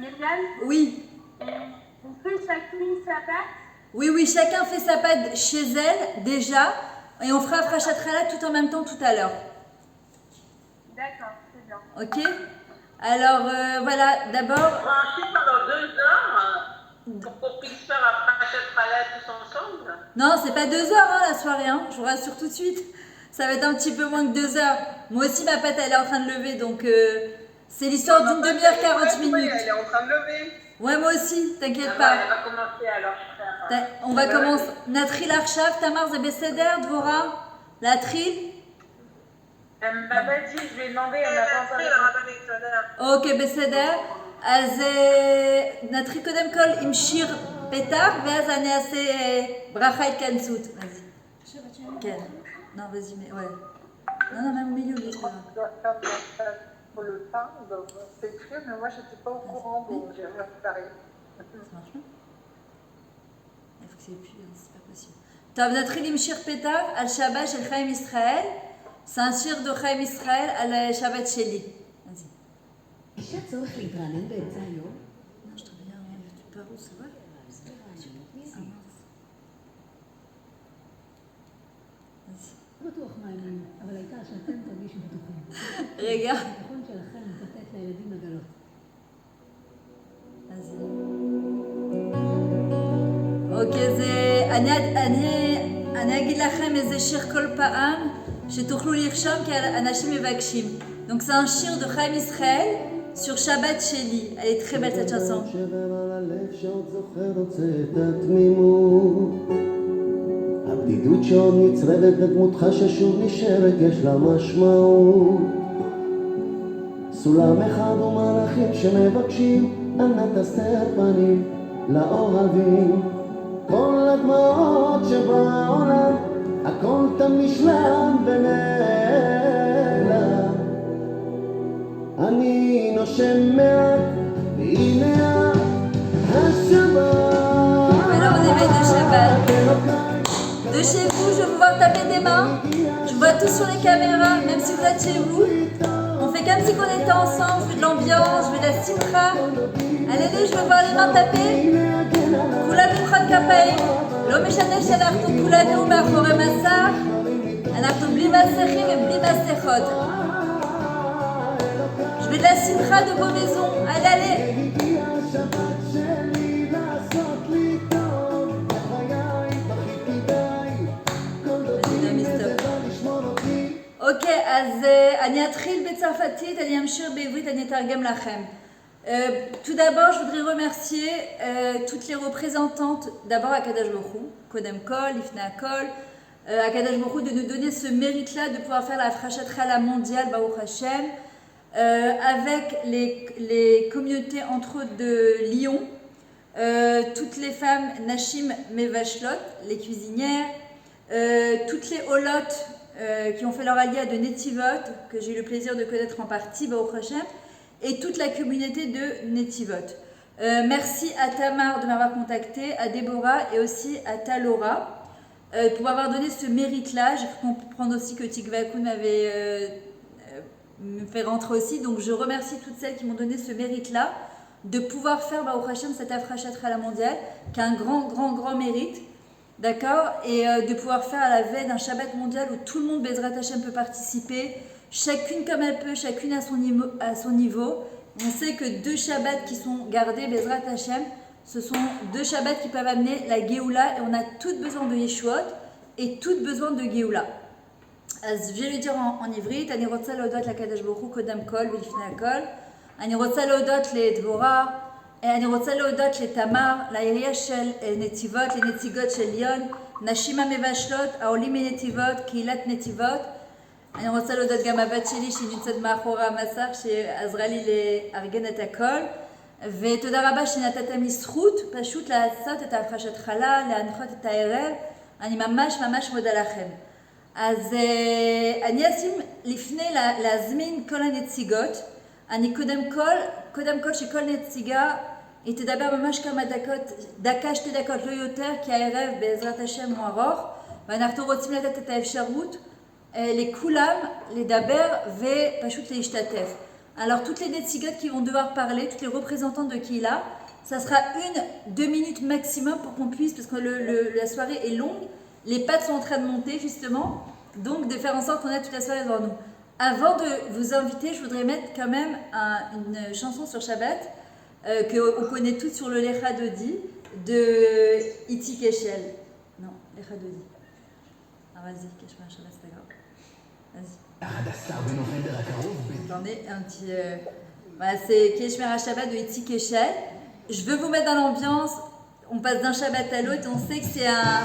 Myriam, Oui. on fait chacune sa part. Oui, oui, chacun fait sa pâte chez elle, déjà. Et on fera Frachat tout en même temps tout à l'heure. D'accord, c'est bien. Ok? Alors, voilà, d'abord... Brancher pendant 2 heures pour qu'on puisse faire un Frachat tous ensemble. Non, c'est pas 2 heures hein, la soirée, hein, je vous rassure tout de suite. Ça va être un petit peu moins que 2 heures. Moi aussi, ma pâte, elle est en train de lever, donc c'est l'histoire d'une demi-heure, 40 minutes. Elle est en train de lever. Ouais, moi aussi, t'inquiète Ah pas. ouais, elle va commencer alors, frère. On va commencer. Natril Arshav, Tamar Zebeseder, Dvora, Latril. Elle m'a pas dit, je lui ai demandé, elle m'a pas encore Ok, בסדר. אז נתחיל קודם כל עם שיר פתח, ואז אני אעשה ברכה התכנסות. כן. Non, vas-y, mais ouais. Non, même au milieu, lui, Pour le pain, c'est écrit, mais moi, je n'étais pas au courant, donc j'ai rien préparé. Ça marche pas? Il faut que c'est plus, c'est pas possible. טוב, נתחיל עם שיר פתח על שבת של חיים ישראל. C'est un shir de Chaim Israël à la Shabbat Sheli. Vas-y. אישה צורך להתרענן באמצע היום? Non, je te reviens, tu pars où, ça va? בטוח מעניין, אבל העיקר שאתם תרגישו בטוחים. רגע. הביטחון שלכם לתת לילדים לגלות. Vas-y. אוקיי, אני אגיד לכם איזה שיר כל פעם שתוכלו לרשום כי אנשים מבקשים. Donc c'est un shir de Chaim Israël sur Shabbat Sheli. Elle est très belle cette chanson. הבדידות שעוד נצרבת בדמותך ששוב נשארת יש לה משמעות סולם אחד ומלאכים שמבקשים אל נא תסתר פנים לאוהבים כל הדמעות שבעולם הכל תם נשלם ונעלם אני נושם מעט והנה השבת Alors on éveille de Shabbat. De chez vous, je vais vous voir taper des mains. Je vois tout sur les caméras, même si vous êtes chez vous. On fait comme si on était ensemble, je veux de l'ambiance, je veux de la simcha. Allez, je veux voir les mains taper. כולנו חד כפיים. לא משנה שאנחנו כולנו מאחורי מסך. אנחנו בלי מסכים ובלי מסכות. Je veux de la simcha de vos maisons. Allez, allez. אוקיי, אז אני אתחיל בצרפתית, אני אמשיך בעברית, אני אתרגם לכם. Tout d'abord, je voudrais remercier toutes les représentantes, d'abord Akadosh Baruch Hu, Kodem Kol, Ifna Kol, Akadosh Baruch Hu de nous donner ce mérite-là de pouvoir faire la Frachat Chala mondiale, Baruch Hashem, avec les communautés entre autres de Lyon, toutes les femmes Nashim Mevashlot, les cuisinières, toutes les holotes qui ont fait leur aliyah de Netivot, que j'ai eu le plaisir de connaître en partie, Baruch Hashem, et toute la communauté de Netivot. Merci à Tamar de m'avoir contacté, à Déborah et aussi à Talora pour m'avoir donné ce mérite-là. J'ai pu comprendre aussi que Tikvakoun m'avait fait rentrer aussi, donc je remercie toutes celles qui m'ont donné ce mérite-là de pouvoir faire Baruch Hashem cette Afrachat Chala mondiale, qui a un grand mérite. D'accord, et de pouvoir faire à la veille d'un Shabbat mondial où tout le monde, Bezrat Hashem, peut participer, chacune comme elle peut, chacune à son niveau. On sait que 2 Shabbats qui sont gardés, Bezrat Hashem, ce sont 2 Shabbats qui peuvent amener la Géoula, et on a toutes besoin de Yeshuot et toutes besoin de Géoula. Je vais le dire en ivrite, אני רוצה להודות לקדוש ברוך הוא קודם כל ולפני הכל. אני רוצה להודות לדבורה, אני רוצה להודות לתמר, לעירייה של נתיבות, לנציגות של ליון, נשים המבשלות, העולים מנתיבות, קהילת נתיבות. אני רוצה להודות גם הבת שלי שנמצאת מאחורי המסך, שעזרה לי לארגן את הכל. ותודה רבה שנתתם לי זכות פשוט לעשות את ההפרשת חלה, להנחות את הערב. אני ממש מודה לכם. אז אני אשים לפני להזמין כל הנציגות. אני קודם כל שכל נציגה היא תדבר ממש כמה דקות, דקה, 2 דקות, לא יותר, כי הערב בעזרת השם הוא ארוך, ואנחנו רוצים לתת את האפשרות לכולם לדבר ופשוט להשתתף. Alors toutes les netzigot qui vont devoir parler, toutes les représentantes de Kihila, ça sera 1-2 minutes maximum pour qu'on puisse, parce que la soirée est longue, les pattes sont en train de monter justement, donc de faire en sorte qu'on ait toute la soirée devant nous. Avant de vous inviter, je voudrais mettre quand même une chanson sur Shabbat, qu'on connaît toutes sur le Lecha Dodi, de Itzik Eshel. Non, Lecha Dodi. Ah vas-y, cache-moi Shabbat, c'est pas grave. Vas-y. Attendez, un petit... Voilà, c'est Keshmer HaShabbat de Itzik Eshel. Je veux vous mettre dans l'ambiance. On passe d'un Shabbat à l'autre. On sait que c'est un...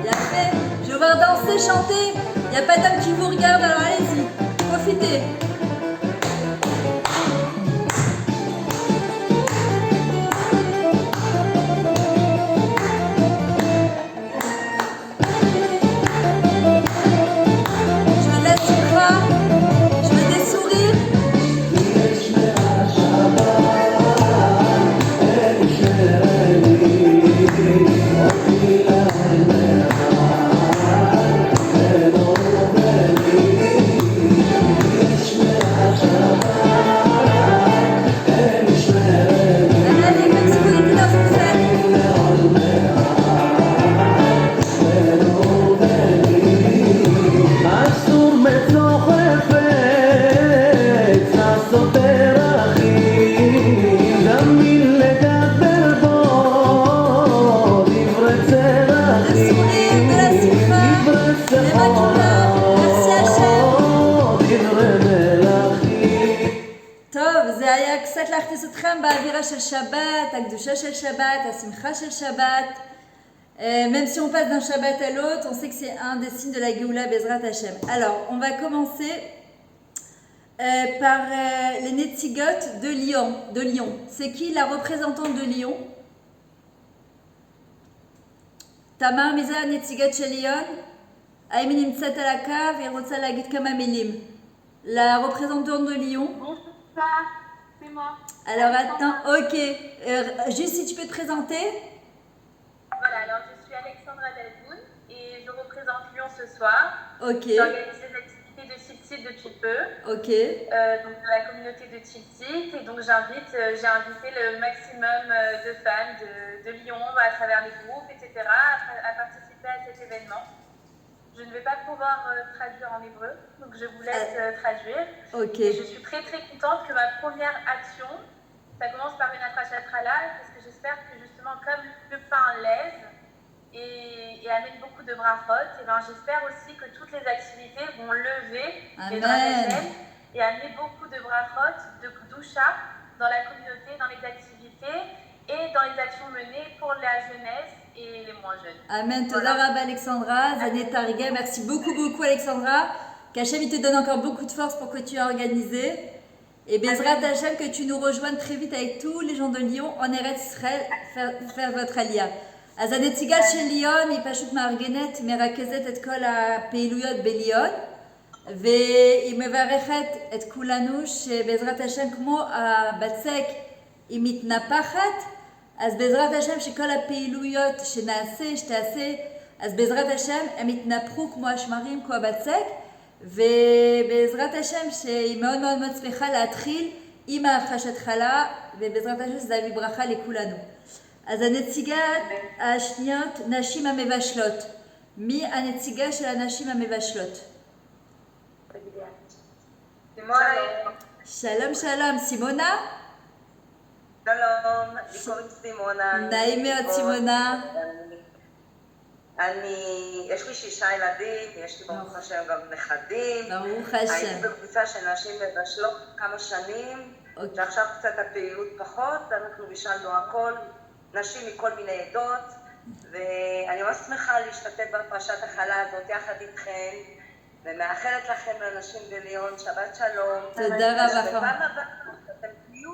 Et après, je vais voir danser, chanter. Il n'y a pas d'homme qui vous regarde, alors allez-y. Profitez. Même si on passe d'un Shabbat à l'autre, on sait que c'est un des signes de la Géoula Bezrat Hashem. Alors, on va commencer par les Netzigot de Lyon. C'est qui la représentante de Lyon? Tamar Miza Netzigot chez Lyon. Aïmi Nimtzat al Akav et Rotsa Lagit Kama Milim. La représentante de Lyon. Bonsoir, c'est moi. Alors attends, ok. Juste si tu peux te présenter. Voilà, alors je suis Alexandra Delboun et je représente Lyon ce soir. Ok. J'organise des activités de Tilsit depuis peu. Ok. Donc de la communauté de Tilsit. Et donc j'ai invité le maximum de femmes de Lyon à travers les groupes, etc. à participer à cet événement. Je ne vais pas pouvoir traduire en hébreu, donc je vous laisse traduire. Ok. Et je suis très très contente que ma première action, ça commence par une Atrachat Challah, parce que j'espère que justement comme le pain lève et amène beaucoup de brachot, et ben j'espère aussi que toutes les activités vont lever les drachot et amener beaucoup de brachot, de kdusha dans la communauté, dans les activités et dans les actions menées pour la jeunesse et les moins jeunes. Amen. Toda Rabba Alexandra, Zané Targa. Merci beaucoup Alexandra. Qu'Hachem te donne encore beaucoup de force pour que tu aies organisé. Et Bezrat Hachem, que tu nous rejoignes très vite avec tous les gens de Lyon en Eretz Israël, faire votre alia. אז הנציגה של ליון היא פשוט מארגנת, מרכזת את כל הפעילויות בליון, והיא מברכת את כולנו שבעזרת השם כמו הבצק היא מתנפחת, אז בעזרת השם שכל הפעילויות שתעשה, אז בעזרת השם הם יתנפחו כמו השמרים, כמו הבצק, ובעזרת השם שהיא מאוד מאוד מאוד שמחה להתחיל עם ההפחשת חלה, ובעזרת השם שזה יביא ברכה לכולנו. אז הנציגה השניות, נשים המבשלות. מי הנציגה של הנשים המבשלות? שלום, שלום. סימונה? שלום, לי קוראים סימונה. נעים מאוד, סימונה. יש לי 6 ילדים, יש לי ברוך השם גם נכדים. ברוך השם. הייתי בקבוצה של נשים מבשלות כמה שנים, ועכשיו קצת הפעילות פחות, אנחנו בישלנו הכל, נשים מכל מיני עדות, ואני ממש שמחה להשתתף בפרשת החלה הזאת יחד איתכם, ומאחלת לכם לנשים בליון, שבת שלום. תודה רבה. בפעם הבאה, אתם תהיו,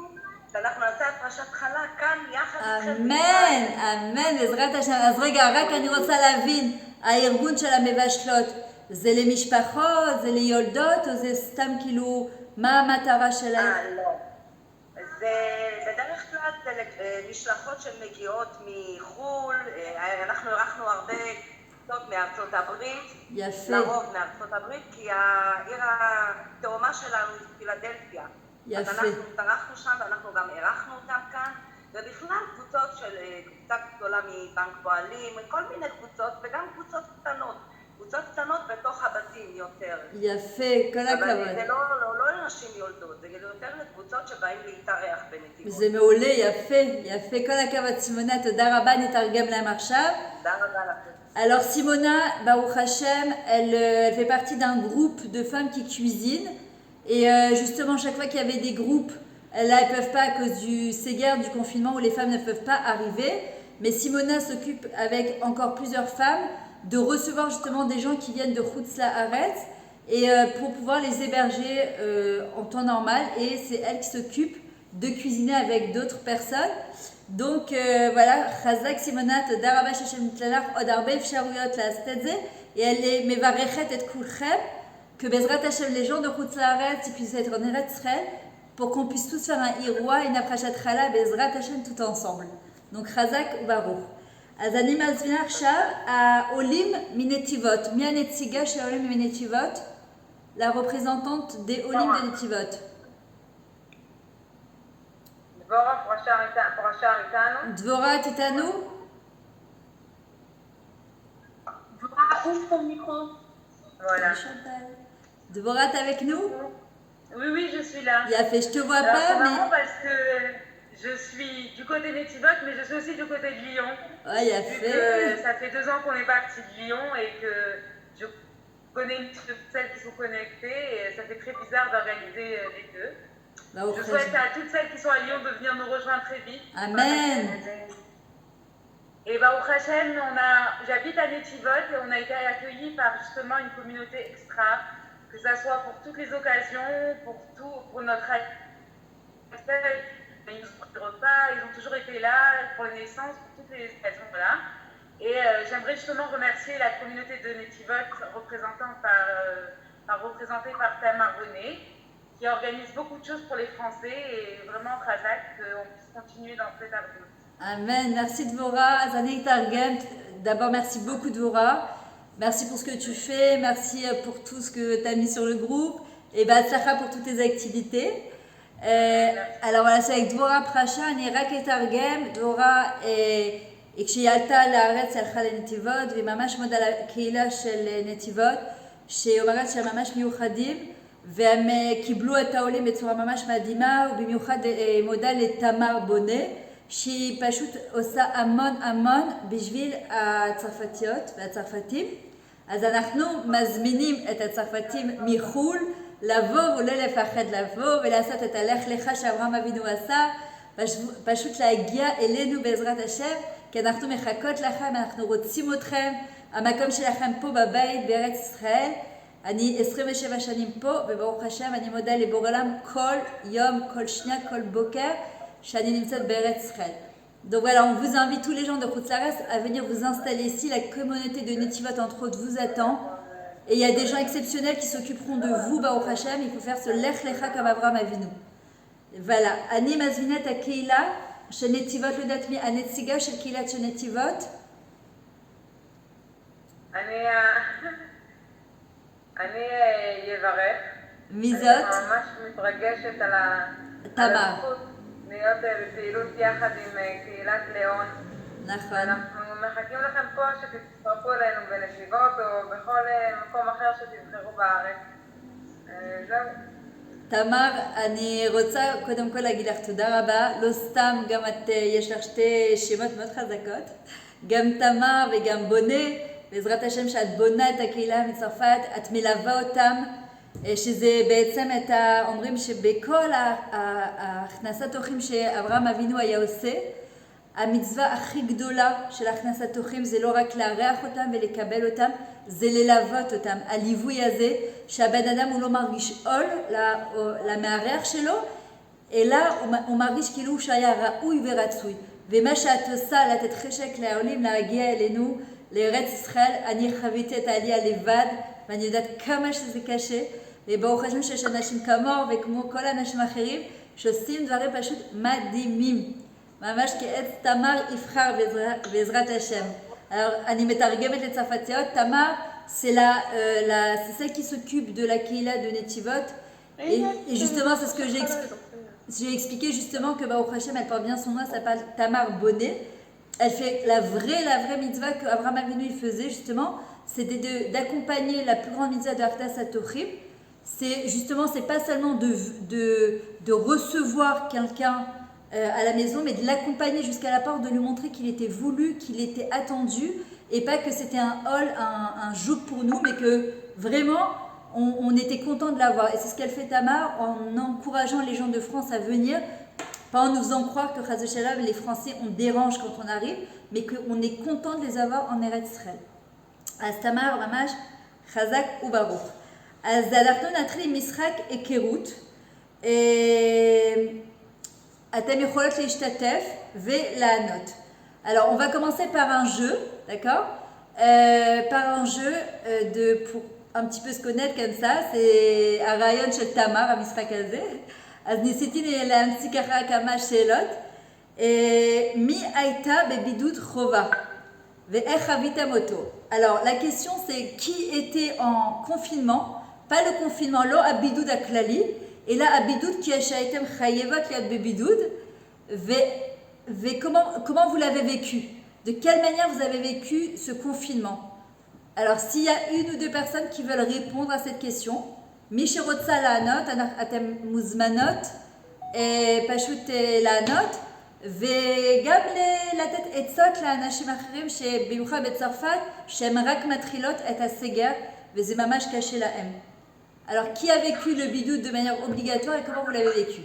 שאנחנו נעשה פרשת חלה כאן יחד איתכם. אמן, אמן, בעזרת השם. אז רגע, רק אני רוצה להבין, הארגון של המבשלות, זה למשפחות, זה ליולדות, או זה סתם כאילו, מה המטרה שלהם? לא. זה בדרך כלל זה משלחות שמגיעות מחול, אנחנו ערכנו הרבה קבוצות מארצות הברית, יפה, לרוב מארצות הברית, כי העיר התאומה שלנו היא פילדלפיה. אז יפה. אנחנו התארחנו שם ואנחנו גם אירחנו אותם כאן, ובכלל קבוצות של קבוצה גדולה מבנק פועלים, כל מיני קבוצות וגם קבוצות קטנות בתוך הבתים יותר. יפה, כל אבל הכבוד. זה לא לנשים יולדות, זה יותר לקבוצות שבאים להתארח בנתיבות. זה מעולה, יפה, יפה, כל הכבוד סימונה, תודה רבה, נתרגם להם עכשיו. תודה רבה לכם. Alors Simona, Baruch Hashem, elle fait partie d'un groupe de femmes qui cuisinent. Et justement, chaque fois qu'il y avait des groupes, là, elles ne peuvent pas à cause du Séguer, du confinement, où les femmes ne peuvent pas arriver. Mais Simona s'occupe avec encore plusieurs femmes de recevoir justement des gens qui viennent de Chutz La'aretz et pour pouvoir les héberger en temps normal. Et c'est elle qui s'occupe de cuisiner avec d'autres personnes. Donc voilà, Chazak Simona, Toda Rabba Sheshem Nitlalach, Od Arbe Efsharuyot La'aset et זה. Et elle est mevarechet et kulchem, que Bezrat Hashem, les gens de Chutz La'aretz, puissent être en Eretz Israël, pour qu'on puisse tous faire un Iroua, une Aprachat Chala, Bezrat Hashem tout ensemble. Donc Chazak ou Baruch. אז אני מזמינה עכשיו, העולים מנתיבות. מי הנציגה של העולים מנתיבות? La représentante des עולים de נתיבות. דבורה פרשר איתנו. דבורה, את איתנו? דבורה, ouvre ton micro. Voilà. דבורה, t'es avec nous? Oui, je suis là. יפה, je te vois Alors, c'est pas, marrant mais... parce que je suis du côté de Netivot, mais je suis aussi du côté de Lyon. Ouais, Vu יפה. que ça fait 2 ans qu'on est parti de Lyon et que je connais celles qui sont connectées et ça fait très bizarre d'organiser les deux. Baruch Je souhaite Hashem. à toutes celles qui sont à Lyon de venir nous rejoindre très vite. Amen. Et Baruch Hashem, j'habite à Netivot et on a été accueillis par justement une communauté extra, que ça soit pour toutes les occasions, pour notre accueil. Ils nous ont pris le repas, ils ont toujours été là pour les naissances, pour toutes les occasions, voilà. Et j'aimerais justement remercier la communauté de Netivot, représentée par Tamar René, qui organise beaucoup de choses pour les Français et vraiment Khazak, qu'on puisse continuer dans cette aventure. Amen. Merci Dvora. Azani Targem. D'abord, merci beaucoup Dvora. Merci pour ce que tu fais. Merci pour tout ce que tu as mis sur le groupe. Et Batzlacha pour toutes tes activités. Alors voilà, c'est avec Dvora Prasha. אני רק אתרגם. דבורה, כשהיא עלתה לארץ, הלכה לנתיבות, והיא ממש מודה לקהילה של נתיבות, שהיא אומרת שהם ממש מיוחדים, והם קיבלו את העולים בצורה ממש מדהימה, ובמיוחד מודה לתמר בונה, שהיא פשוט עושה המון בשביל הצרפתיות והצרפתים. אז אנחנו מזמינים את הצרפתים מחול לבוא ולא לפחד לבוא ולעשות את הלך לך שאברהם אבינו עשה, פשוט להגיע אלינו בעזרת השם, כי אנחנו מחכות לכם, אנחנו רוצים אתכם, המקום שלכם פה בבית בארץ ישראל. אני 27 שנים פה, וברוך השם אני מודה לבורא עולם כל יום, כל שנייה, כל בוקר, שאני נמצאת בארץ ישראל. Donc voilà, on vous invite tous les gens de Chutz La'aretz à venir vous installer ici. La communauté de Netivot, entre autres, vous attend. Et il y a des gens exceptionnels qui s'occuperont de vous, Baruch Hashem. Il faut faire ce lech lecha comme Abraham Avinu. voilà. אני מזמינה את הקהילה של נתיבות, לא יודעת מי, הנציגה של קהילת של נתיבות. אני אברך. מי זאת? אני ממש מתרגשת על הזכות להיות בפעילות יחד עם קהילת ליאון. נכון. אנחנו מחכים לכם פה שתצטרפו אלינו בנתיבות או בכל מקום אחר שתבחרו בארץ. זהו. תמר, אני רוצה קודם כל להגיד לך תודה רבה. לא סתם, גם את, יש לך שתי שמות מאוד חזקות. גם תמר וגם בונה. בעזרת השם שאת בונה את הקהילה מצרפת, את מלווה אותם, שזה בעצם את אומרים שבכל הכנסת אורחים שאברהם אבינו היה עושה, המצווה הכי גדולה של הכנסת אורחים זה לא רק לארח אותם ולקבל אותם, זה ללוות אותם. הליווי הזה שהבן אדם הוא לא מרגיש עול למארח שלו, אלא הוא מרגיש כאילו הוא שהיה ראוי ורצוי. ומה שאת עושה לתת חשק לעולים להגיע אלינו, לארץ ישראל, אני חוויתי את העלייה לבד, ואני יודעת כמה שזה קשה, וברוך השם שיש אנשים כמוהו וכמו כל האנשים האחרים, שעושים דברים פשוט מדהימים. ממש כעץ תמר יבחר בעזרת השם. Alors, אני מתרגמת לצרפתיות, Tamar, c'est c'est celle qui s'occupe de la Keila de Netivot. Et justement, c'est ce que j'ai expliqué justement que Baruch Hashem, elle porte bien son nom, elle s'appelle Tamar Bonnet. Elle fait la vraie mitzvah que Abraham Avinu il faisait justement, c'était d'accompagner la plus grande mitzvah de Haftas HaTochim. C'est pas seulement de recevoir quelqu'un à la maison, mais de l'accompagner jusqu'à la porte, de lui montrer qu'il était voulu, qu'il était attendu, et pas que c'était un joug pour nous, mais que vraiment on était content de l'avoir. Et c'est ce qu'elle fait Tamar en encourageant les gens de France à venir, pas en nous faisant croire que Chas v'Shalom, les Français on dérange quand on arrive, mais qu'on est content de les avoir en Eretz Israël. אז תמר ממש חזק וברוך. אז אנחנו נתחיל עם משחק היכרות. אתם יכולות להשתתף ולענות. Alors, on va commencer par un jeu, d'accord? Par un jeu pour un petit peu se connaître comme ça. C'est הרעיון של תמר, המשחק הזה. אז ניסיתי להמציא ככה כמה שאלות. מי הייתה בבידוד חובה? ואיך חוויתם אותו? Alors, la question c'est qui était en confinement, pas le confinement, לא הבידוד הכללי, אלא הבידוד שהייתם חייבות להיות בבידוד, comment vous l'avez vécu? De quelle manière vous avez vécu ce confinement? Alors, s'il y a une ou deux personnes qui veulent répondre à cette question, מי שרוצה לענות, אתם מוזמנות, פשוט לענות, וגם לתת עצות לאנשים אחרים שבמיוחד בצרפת שהם רק מתחילות את הסגר וזה ממש קשה להם. Alors qui a vécu le bidoud de manière obligatoire et comment vous l'avez vécu?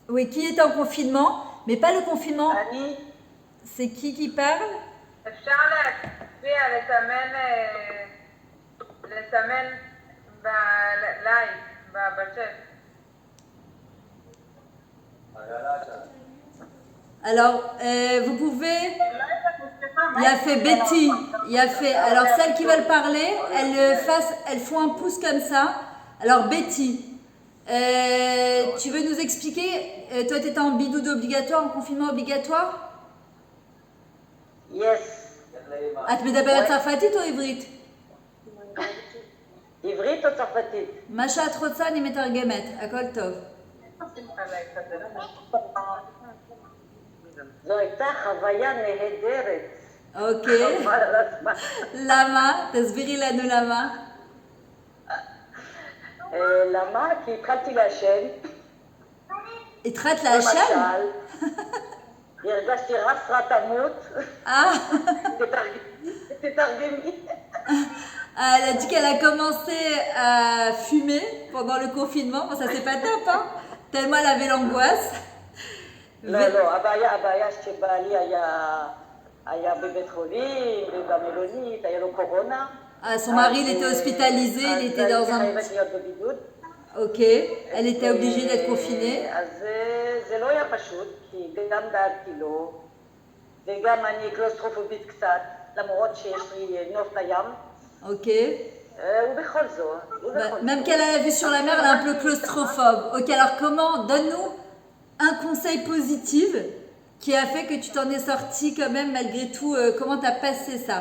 Oui, qui était en confinement, mais pas le confinement. C'est qui parle? אפשר להצביע, לסמן בלייב, בצ'אט. Alors, vous pouvez... Il a fait Betty. Alors, celles qui veulent parler, elles font un pouce comme ça. Alors, Betty, tu veux nous expliquer? Toi, tu étais en bidoud obligatoire, en confinement obligatoire? Yes. את מדברת צרפתית או עברית? עברית או צרפתית? מה שאת רוצה אני מתרגמת, הכל טוב. זו הייתה חוויה נהדרת. אוקיי. למה? תסבירי לנו למה. למה? כי התחלתי לעשן. התחלת לעשן? למשל, הרגשתי רסרת עמות. תתרגמי. Elle a dit qu'elle a commencé à fumer pendant le confinement. Bon, ça c'est pas top, hein? Tellement elle avait l'angoisse. לא, הבעיה שבעלי היה בבית חולים, במלונית, היה לו קורונה. Son mari, il était hospitalisé, il était dans un... חייבת להיות בבידוד. Ok, elle était obligée d'être confinée. אז זה לא היה פשוט, כי גם דאגתי לו, וגם אני קלוסטרופובית קצת, למרות שיש לי נוף לים. Ok. ובכל זאת. Même qu'elle a la vue sur la mer, elle est un peu claustrophobe. Ok, alors comment, donne-nous un conseil positif qui a fait que tu t'en es sorti quand même malgré tout. Comment tu as passé ça?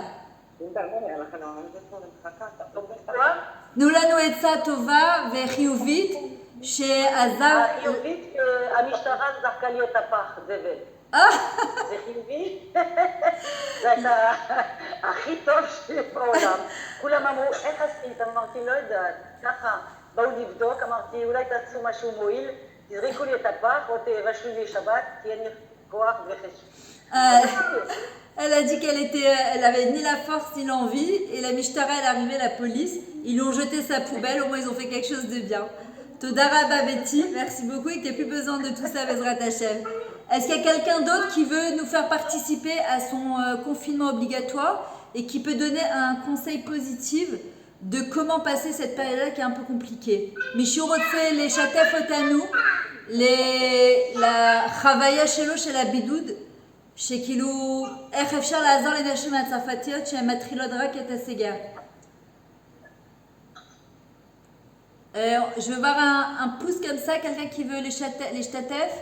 תנו לנו עצה טובה וחיובית שעזר... חיובית, המשטרה זרקה לי את הפח, זבל. זה חיובי? זה הייתה הכי טוב שבעולם. כולם אמרו, איך עשית? אמרתי, לא יודעת, ככה. באו לבדוק, אמרתי, אולי תעשו משהו מועיל, תזריקו לי את הפח או תבשלו לי שבת, כי אין לי כוח וחשוב. Elle a dit elle avait ni la force ni l'envie, et la Mishtara, elle est arrivée, la police, ils lui ont jeté sa poubelle, au moins ils ont fait quelque chose de bien. Toda Rabba Betty, merci beaucoup, et que tu n'as plus besoin de tout ça, Bezrat Hashem. Est-ce qu'il y a quelqu'un d'autre qui veut nous faire participer à son confinement obligatoire et qui peut donner un conseil positif de comment passer cette période-là qui est un peu compliquée? Michou Rotse, les Chatef Otanu, la Chavaya Shelo chez la Bidoud, שכאילו, איך אפשר לעזור לנשים הצרפתיות שהן מתחילות רק את הסגר? Je veux voir un pouce comme ça, quelqu'un qui veut les shtatef.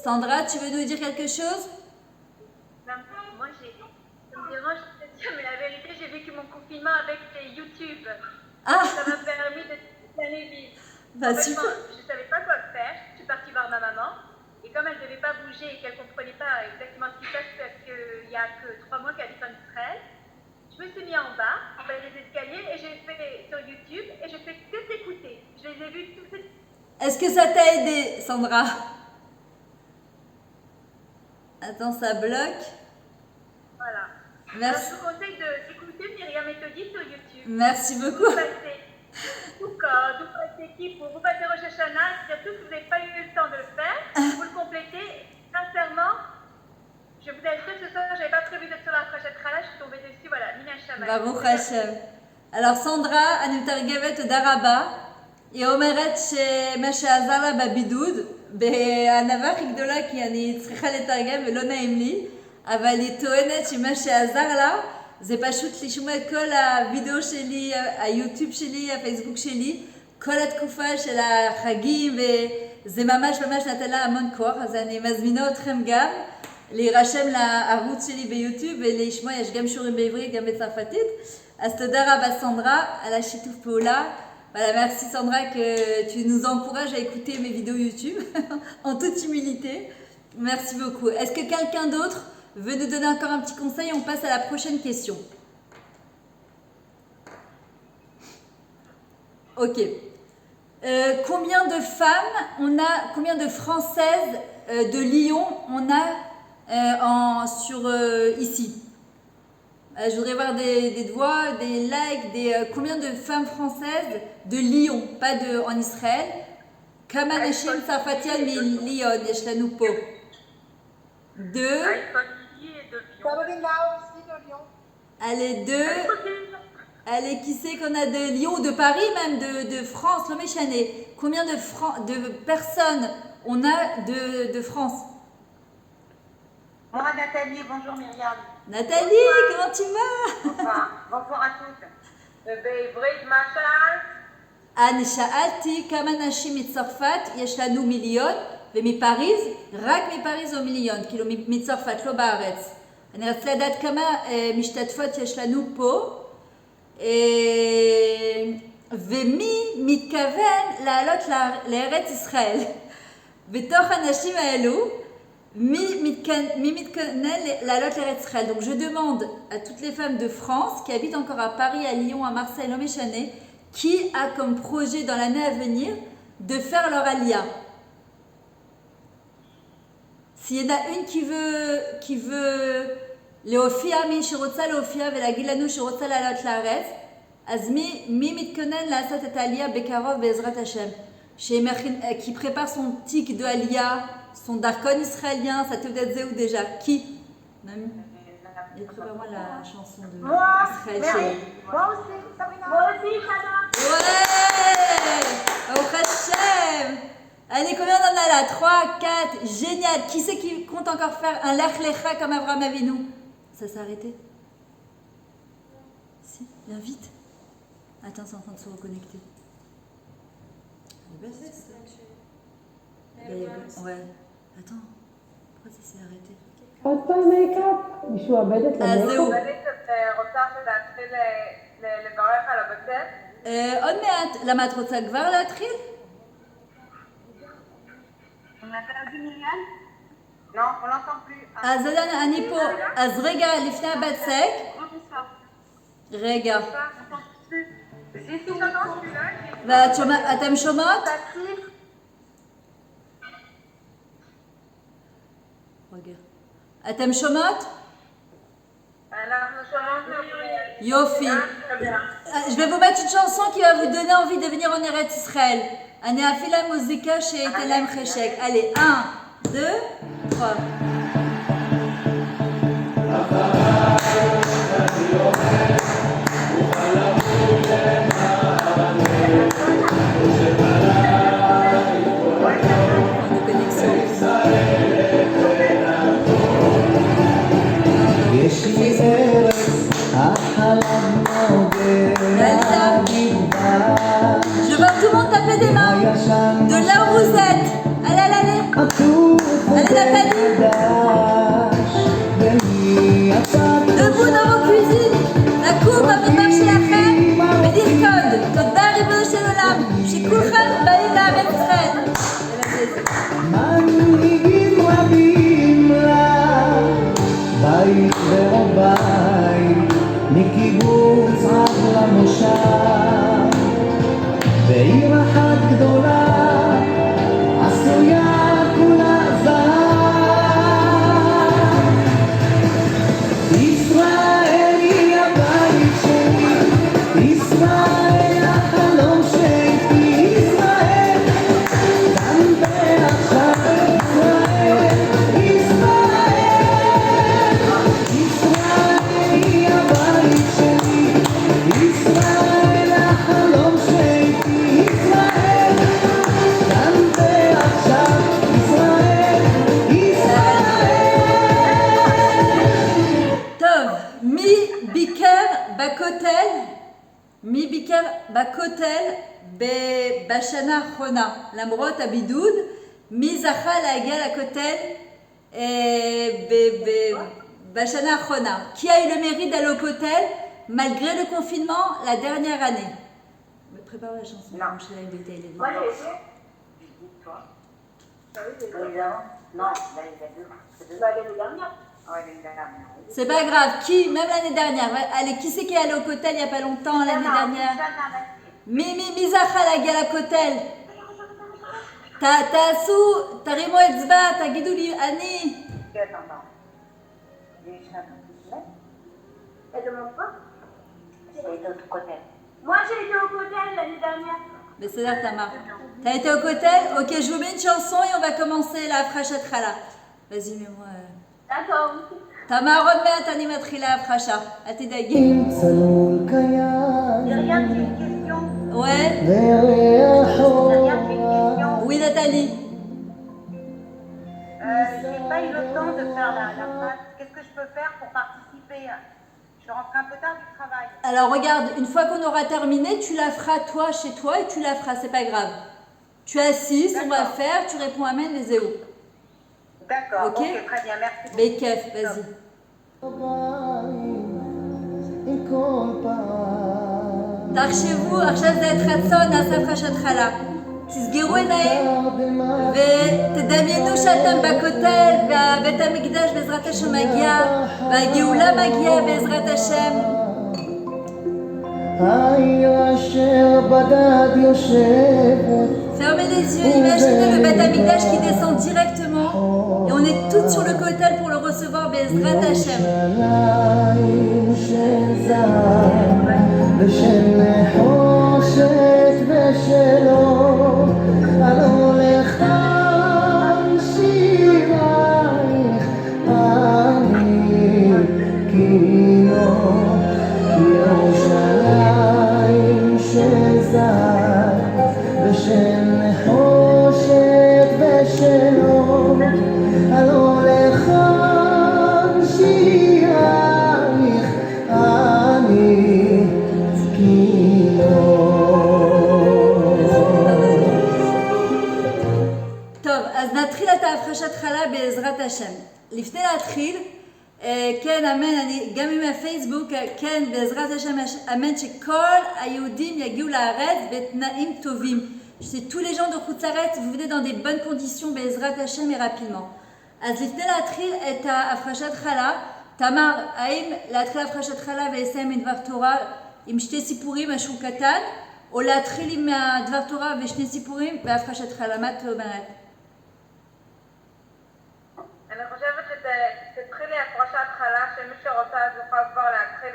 Sandra, tu veux nous dire quelque chose? Moi, ça me dérange de te dire, mais la vérité, j'ai vécu mon confinement avec YouTube. Ah, Ça m'a permis de l'année vivre. bah En fait, super. moi, je ne savais pas quoi faire. Je suis partie voir ma maman. Et comme elle ne devait pas bouger et qu'elle ne comprenait pas exactement ce qui se passe parce qu'il n'y a que 3 mois qu'elle habite en Israël, je me suis mis en bas, en bas des escaliers, et j'ai fait sur YouTube, et je fais que t'écouter. Je les ai vus tous ces... Est-ce que ça t'a aidé, Sandra? Attends, ça bloque. Voilà. Merci. Alors, je vous conseille d'écouter Myriam Méthodi sur YouTube. Merci Vous beaucoup. passez tout code, vous passez Kippour, vous passez Rosh Hashanah, c'est-à-dire tout ce que vous n'avez pas eu le temps de le faire, vous le complétez. Sincèrement, je vous assure que ce soir, je n'avais pas prévu d'être sur la Rachat Khala, je suis tombée dessus, voilà, Mina Shammai. Baruch Hashem. Alors סנדרה, אני מתרגמת תודה רבה. היא אומרת שמה שעזר לה בבידוד, בענווה הכי גדולה כי אני צריכה לתרגם ולא נעים לי, אבל היא טוענת שמה שעזר לה זה פשוט לשמוע את כל הוידאו שלי, היוטיוב שלי, הפייסבוק שלי, כל התקופה של החגים, וזה ממש נתן לה המון כוח, אז אני מזמינה אתכם גם להירשם לערוץ שלי ביוטיוב ולשמוע, יש גם שיעורים בעברית, גם בצרפתית. אז תודה רבה סנדרה על השיתוף פעולה. Voilà, merci Sandra que tu nous encourages à écouter mes vidéos YouTube en toute humilité. Merci beaucoup. Est-ce que quelqu'un d'autre veut nous donner encore un petit conseil? On passe à la prochaine question. Ok. Combien de femmes on a, combien de Françaises de Lyon on a ici? Je voudrais voir des doigts, des likes, combien de femmes françaises de Lyon, pas en Israël. כמה נשים צרפתיות מליון יש לנו פה? 2. Carolina aussi de Lyon. Allez, 2. Allez, qui c'est qu'on a de Lyon ou de Paris même, de France, le méchané. Combien de personnes on a de France? Moi, Nathalie, bonjour Myriam. Nathalie, comment tu vas? Bonsoir à toutes. בעברית מה שאלת? אני שאלתי כמה נשים מצרפת יש לנו מיליון, ומפריז, רק מפריז או מיליון, כאילו מצרפת, לא בארץ. אני רציתי לדעת כמה משתתפות יש לנו פה, ומי מתכוון לעלות לארץ ישראל. בתוך הנשים האלו, מי מתכוון לעלות לארץ ישראל. Donc je demande à toutes les femmes de France qui habitent encore à Paris, à Lyon, à Marseille, au Méchané, qui a comme projet dans l'année à venir de faire leur alia. S'il y en a une qui veut להופיע, מי שרוצה להופיע ולהגיד לנו שרוצה לעלות לארץ, אז מי מתכונן לעשות את העלייה בקרוב בעזרת השם? Qui prépare son tic de Aliyah, son darkon israélien, sa teudat zéou déjà. Qui? Mamie, prépare-moi la chanson de Israël chez Moi aussi, Sabrina. Moi aussi, Chana. Ouais! Au Hashem! Allez, combien on en a là? 3, 4, génial! Qui c'est qui compte encore faire un Lech Lecha comme Avraham Avinu? Ça s'est arrêté? Si, viens vite. Attends, c'est en train de se reconnecter. Ouais. Attends. Pourquoi ça s'est arrêté? עוד פעם מייקאפ? מישהו עבד את המייקאפ? אני רוצה להתחיל לברך על הבצק. עוד מעט. למה את רוצה כבר להתחיל? לא, on l'entend plus. אז אני פה. אז רגע, לפני הבצק. רגע. ואתם שומעות? רגע. אתם שומעות? אנחנו שומעות יופי. Je vais vous mettre une chanson qui va vous donner envie de venir en Eretz Israël. אני אפעיל להם מוזיקה שייתן להם חשק. allez, 1, 2, 3. יש לי ארץ, החלב נוגע בגבה. Je veux que tout le monde tape des mains de là où vous êtes. Allez, allez, allez. עטוף Allez, Nathalie. Debout dans vos cuisines. נקום במדבר שלכם ונרקוד. תודה ריבונו של עולם, שכולכם באים לארץ ישראל. מנהיגים רבים לה, בית ועוד בית, מקיבוץ עד למושב, בעיר אחת גדולה, עשויה כולה זהב. ישראל היא הבית שלי, ישראל החלום שלי, ישראל כאן ועכשיו, ישראל, ישראל היא הבית שלי, ישראל החלום שלי, ישראל כאן ועכשיו, ישראל, טוב, מי ביקר בכותל? מי ביקר בכותל בשנה האחרונה? למרות הבידוד, מי זכה להגיע לכותל בשנה האחרונה? Qui a eu le mérite d'aller au cotel malgré le confinement la dernière année? Prépare la chanson. Non. Je l'ai invité, elle est Moi, venue. j'ai été. Toi? Non, l'année dernière. Ouais, l'année dernière. C'est pas grave. Qui, même l'année dernière, allez, qui c'est qui est allé au cotel il n'y a pas longtemps l'année dernière? מי זכה להגיע לכותל? תעשו, תרימו אצבע, תגידו לי, אני. Moi, j'ai été au cotel l'année dernière. בסדר, תמר. T'as été au cotel? Ok, je vous mets une chanson et on va commencer la הפרשת חלה. Vas-y, mets-moi. D'accord. תמר, עוד מעט אני מתחילה הפרשה. אל תדאגי. עם צלול קיים Derrière, j'ai une question. Ouais, וריחו Derrière, j'ai une question. oui, Nathalie. J'ai pas eu le temps de faire la phrase. Qu'est-ce que je peux faire pour participer? Je suis rentrée un peu tard du travail. Alors regarde, une fois qu'on aura terminé, tu la feras toi chez toi et tu la feras, c'est pas grave. Tu assistes, on va faire, tu réponds amen et zéro. D'accord, Ok. ok, très bien, merci. Bekef, vas-y. עם כל פעם תחשבו, עכשיו זה את רצון, נעשה הפרשת חלה. תסגרו עיניים ותדמיינו שאתם בכותל והבית המקדש בעזרת השם מגיע והגאולה מגיעה בעזרת השם. העיר אשר בדד יושבת Fermez les yeux, imaginez le Beth Amikdash qui descend directement et on est toutes sur le cotel pour le recevoir בעזרת השם. ירושלים של זהב ושל נחושת ושל אור הלא לכאן שירייך אני קינו ירושלים של זהב ושל נחושת ושל אור הלא לכאן שירייך אני קינו. טוב, אז נתחיל את ההפרשת חלה בעזרת השם. לפני להתחיל, כן, אמן, אני גם עם הפייסבוק, כן, בעזרת השם, אמן, שכל היהודים יגיעו לארץ בתנאים טובים. שתtous les gens de חוץ-לארץ, vous venez dans des bonnes conditions, בעזרת השם, et rapidement. אז לפני להתחיל את ההפרשת חלה, תמר, האם להתחיל הפרשת חלה ולסיים עם דבר תורה עם שתי סיפורים, משהו קטן, או להתחיל עם דבר תורה ושני סיפורים והפרשת חלה? מה את אומרת? אני חושבת שתתחילי הפרשת חלה, שמי שרוצה אז יוכל כבר להתחיל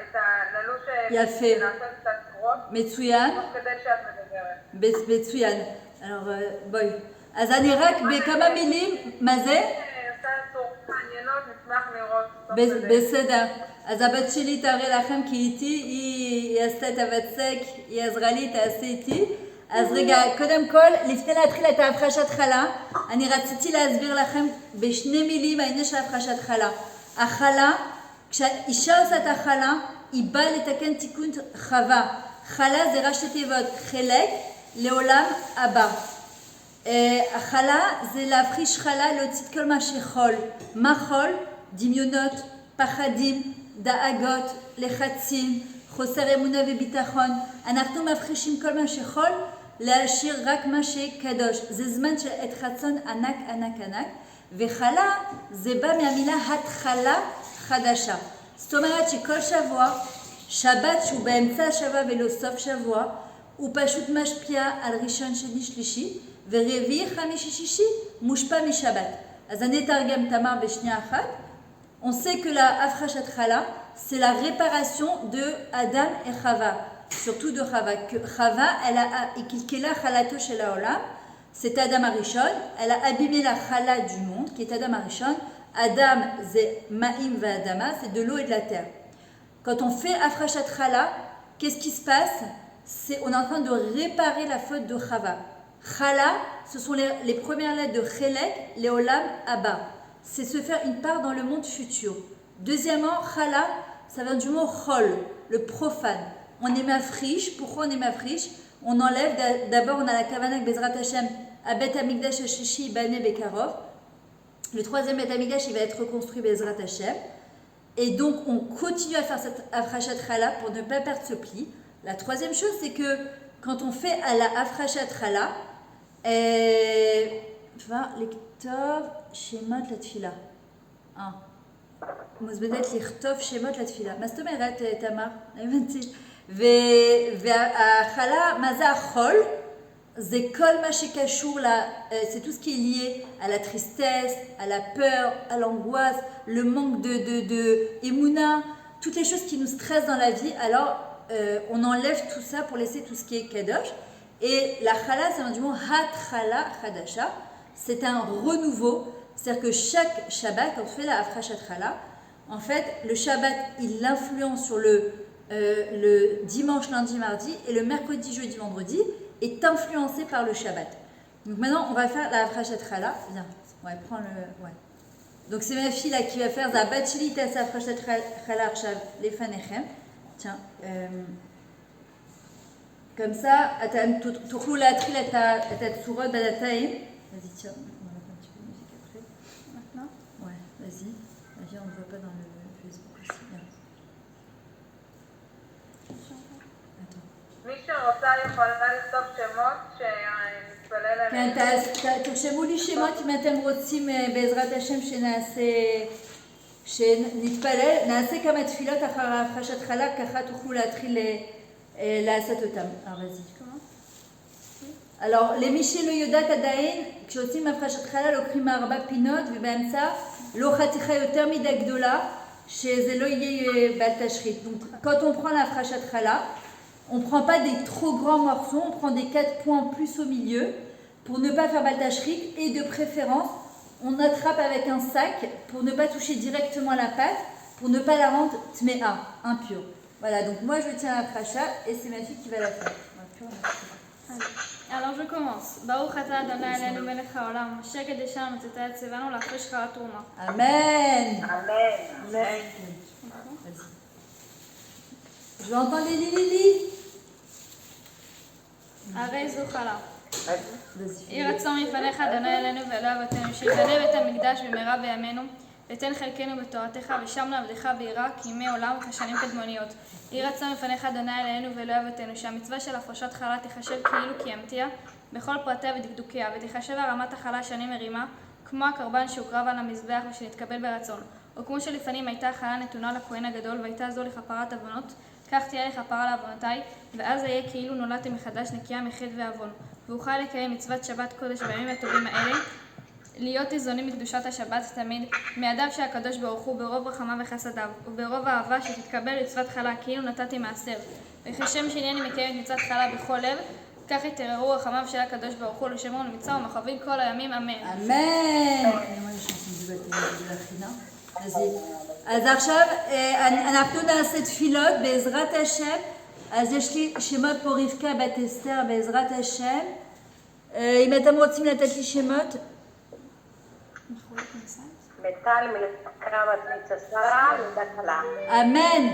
את הללוש יפה. לעשות את הצורות, מצוין. תוך כדי שאת מדברת. מצוין. Alors, בואי. אז אני רק בכמה מילים, מה זה? עושה צורות מעניינות, נשמח לראות. תוך כדי. בסדר. אז הבת שלי תראה לכם כי איתי, היא עשתה את הבצק, היא עזרה לי, תעשה איתי. אז רגע, קודם כל, לפני להתחיל את ההפרשת חלה, אני רציתי להסביר לכם בשני מילים העניין של ההפרשת חלה. החלה, כשהאישה עושה את החלה, היא באה לתקן תיקון חווה. חלה זה ראשי תיבות, חלק לעולם הבא. החלה זה להפריש חלה, להוציא את כל מה שחול. מה חול? דמיונות, פחדים, דאגות, לחצים, חוסר אמונה וביטחון. אנחנו מפרישים כל מה שחול, להשאיר רק מה שקדוש. זה זמן של עת חצון ענק ענק ענק, וחלה זה בא מהמילה התחלה חדשה. זאת אומרת שכל שבוע, שבת שהוא באמצע השבוע ולא סוף שבוע, הוא פשוט משפיע על ראשון, שני, שלישי, ורביעי, חמישי, שישי מושפע משבת. אז אני אתרגם תמר בשנייה אחת. On sait que la Afrashat Chala, c'est la réparation de Adam et Chava, surtout de Chava. Que Chava, elle a ikilkela chalato shel haolam, c'est Adam Arishon, elle a abîmé la chala du monde, qui est Adam Arishon. Adam, c'est Ma'im va Adama, c'est de l'eau et de la terre. Quand on fait Afrashat Chala, qu'est-ce qui se passe? On est en train de réparer la faute de Chava. Chala, ce sont les premières lettres de Chelek, les Olam, Abba. C'est se faire une part dans le monde futur. Deuxièmement, Chala, ça vient du mot Chol, le profane. On est mafriche. Pourquoi on est mafriche? On enlève, d'abord on a la Kavanak Bezrat Hashem, à Bet Amigdash Shishi Bane Bekarov. Le troisième Bet Amigdash, il va être reconstruit Bezrat Hashem. Et donc on continue à faire cette Afrashat Chala pour ne pas perdre ce pli. La troisième chose, c'est que quand on fait à la Afrashat Chala, tu vois, לכתוב שמות לתפילה. מוזמנת לכתוב שמות לתפילה. מה זאת אומרת, תמר? הבנתי. והחלה, מה זה החול? זה כל מה שקשור, c'est tout ce qui est lié à la tristesse, à la peur, à l'angoisse, le manque de émouna, toutes les choses qui nous stressent dans la vie. Alors, on enlève tout ça pour laisser tout ce qui est kadosh. Et la chala, ça vient du mot hatchala chadasha. C'est un renouveau. C'est-à-dire que chaque Shabbat, quand on fait la Afrashat Chala, en fait, le Shabbat, il influence sur le dimanche, lundi, mardi, et le mercredi, jeudi, vendredi est influencé par le Shabbat. Donc maintenant, on va faire la Afrashat Chala. Viens, ouais, prends le... Ouais. Donc c'est ma fille là qui va faire la Bachilita Afrashat Chala Arshav Lefanechem. Tiens, comme ça, תוכלו להתחיל את הצורות בדתיים. Vas-y, tiens, on va mettre un petit peu de musique après. Maintenant? Ouais, vas-y. Vas-y, on ne voit pas dans le Facebook aussi. Attends. מי שרוצה יכולה לכתוב שמות שנתפלל עליהם. כן, תרשמו לי שמות אם אתם רוצים בעזרת השם שנתפלל, נעשה כמה תפילות אחר ההפרשת חלה, ככה תוכלו להתחיל לעשות אותם. vas-y. Alors, למי שלא יודעת עדיין, כשעושים הפרשת חלה לוקחים 4 פינות ובאמצע לא חתיכה יותר מדי גדולה, שזה לא יהיה בעל תשחית. Donc, quand on prend la הפרשת חלה, on ne prend pas des trop grands morceaux, on prend des 4 points plus au milieu pour ne pas faire baltachrik et de préférence, on attrape avec un sac pour ne pas toucher directement la pâte, pour ne pas la rendre tmea, impure. Voilà, donc moi je tiens la pracha et c'est ma fille qui va la faire. Alors je commence. Baruch atah Adonai Eloheinu melech haolam, asher קידשנו וצאתה ציוונו להפריש חלת תרומה. Amen. Amen. Je vais entendre les Lili. הרי זו חלה. יהי רצון מפניך אדוני אלינו ואלוהי אבותינו, שיבנה בית המקדש במהרה בימינו, ותן חלקנו בתורתך, ושם נעבדך ביראה כימי עולם וכשנים קדמוניות. יהי רצון מפניך אדוני אלינו ואלוהי אבותינו, שהמצווה של הפרשת חלה תיחשב כאילו קיימתיה בכל פרטיה ודקדוקיה, ותיחשב הרמת החלה שאני מרימה, כמו הקרבן שהוקרב על המזבח ושנתקבל ברצון. או כמו שלפנים הייתה החלה נתונה לכהן הגדול, והייתה זו לכפרת עוונות, כך תהיה לכפרה לעוונותיי, ואז אהיה כאילו נולדתי מחדש נקייה מחטא ועוון. ואוכל לקיים מצוות שבת קודש בימים הטובים האלה, להיות ניזונים מקדושת השבת תמיד, מידיו שהקדוש ברוך הוא ברוב רחמיו וחסדיו, וברוב אהבה שתתקבל מצוות חלה כאילו נתתי מעשר. וכשם שענייני מקיים מצוות חלה בכל לב, כך יתעררו רחמיו של הקדוש ברוך הוא לשמור ולמצוא ומחווים כל הימים, אמן. אמן. אז עכשיו אנחנו נעשה תפילות בעזרת השם. אז יש לי שמות פה רבקה בת אסתר בעזרת השם. אם אתם רוצים לתת לי שמות. מיטל מלכה בת שרה ודקלה. אמן.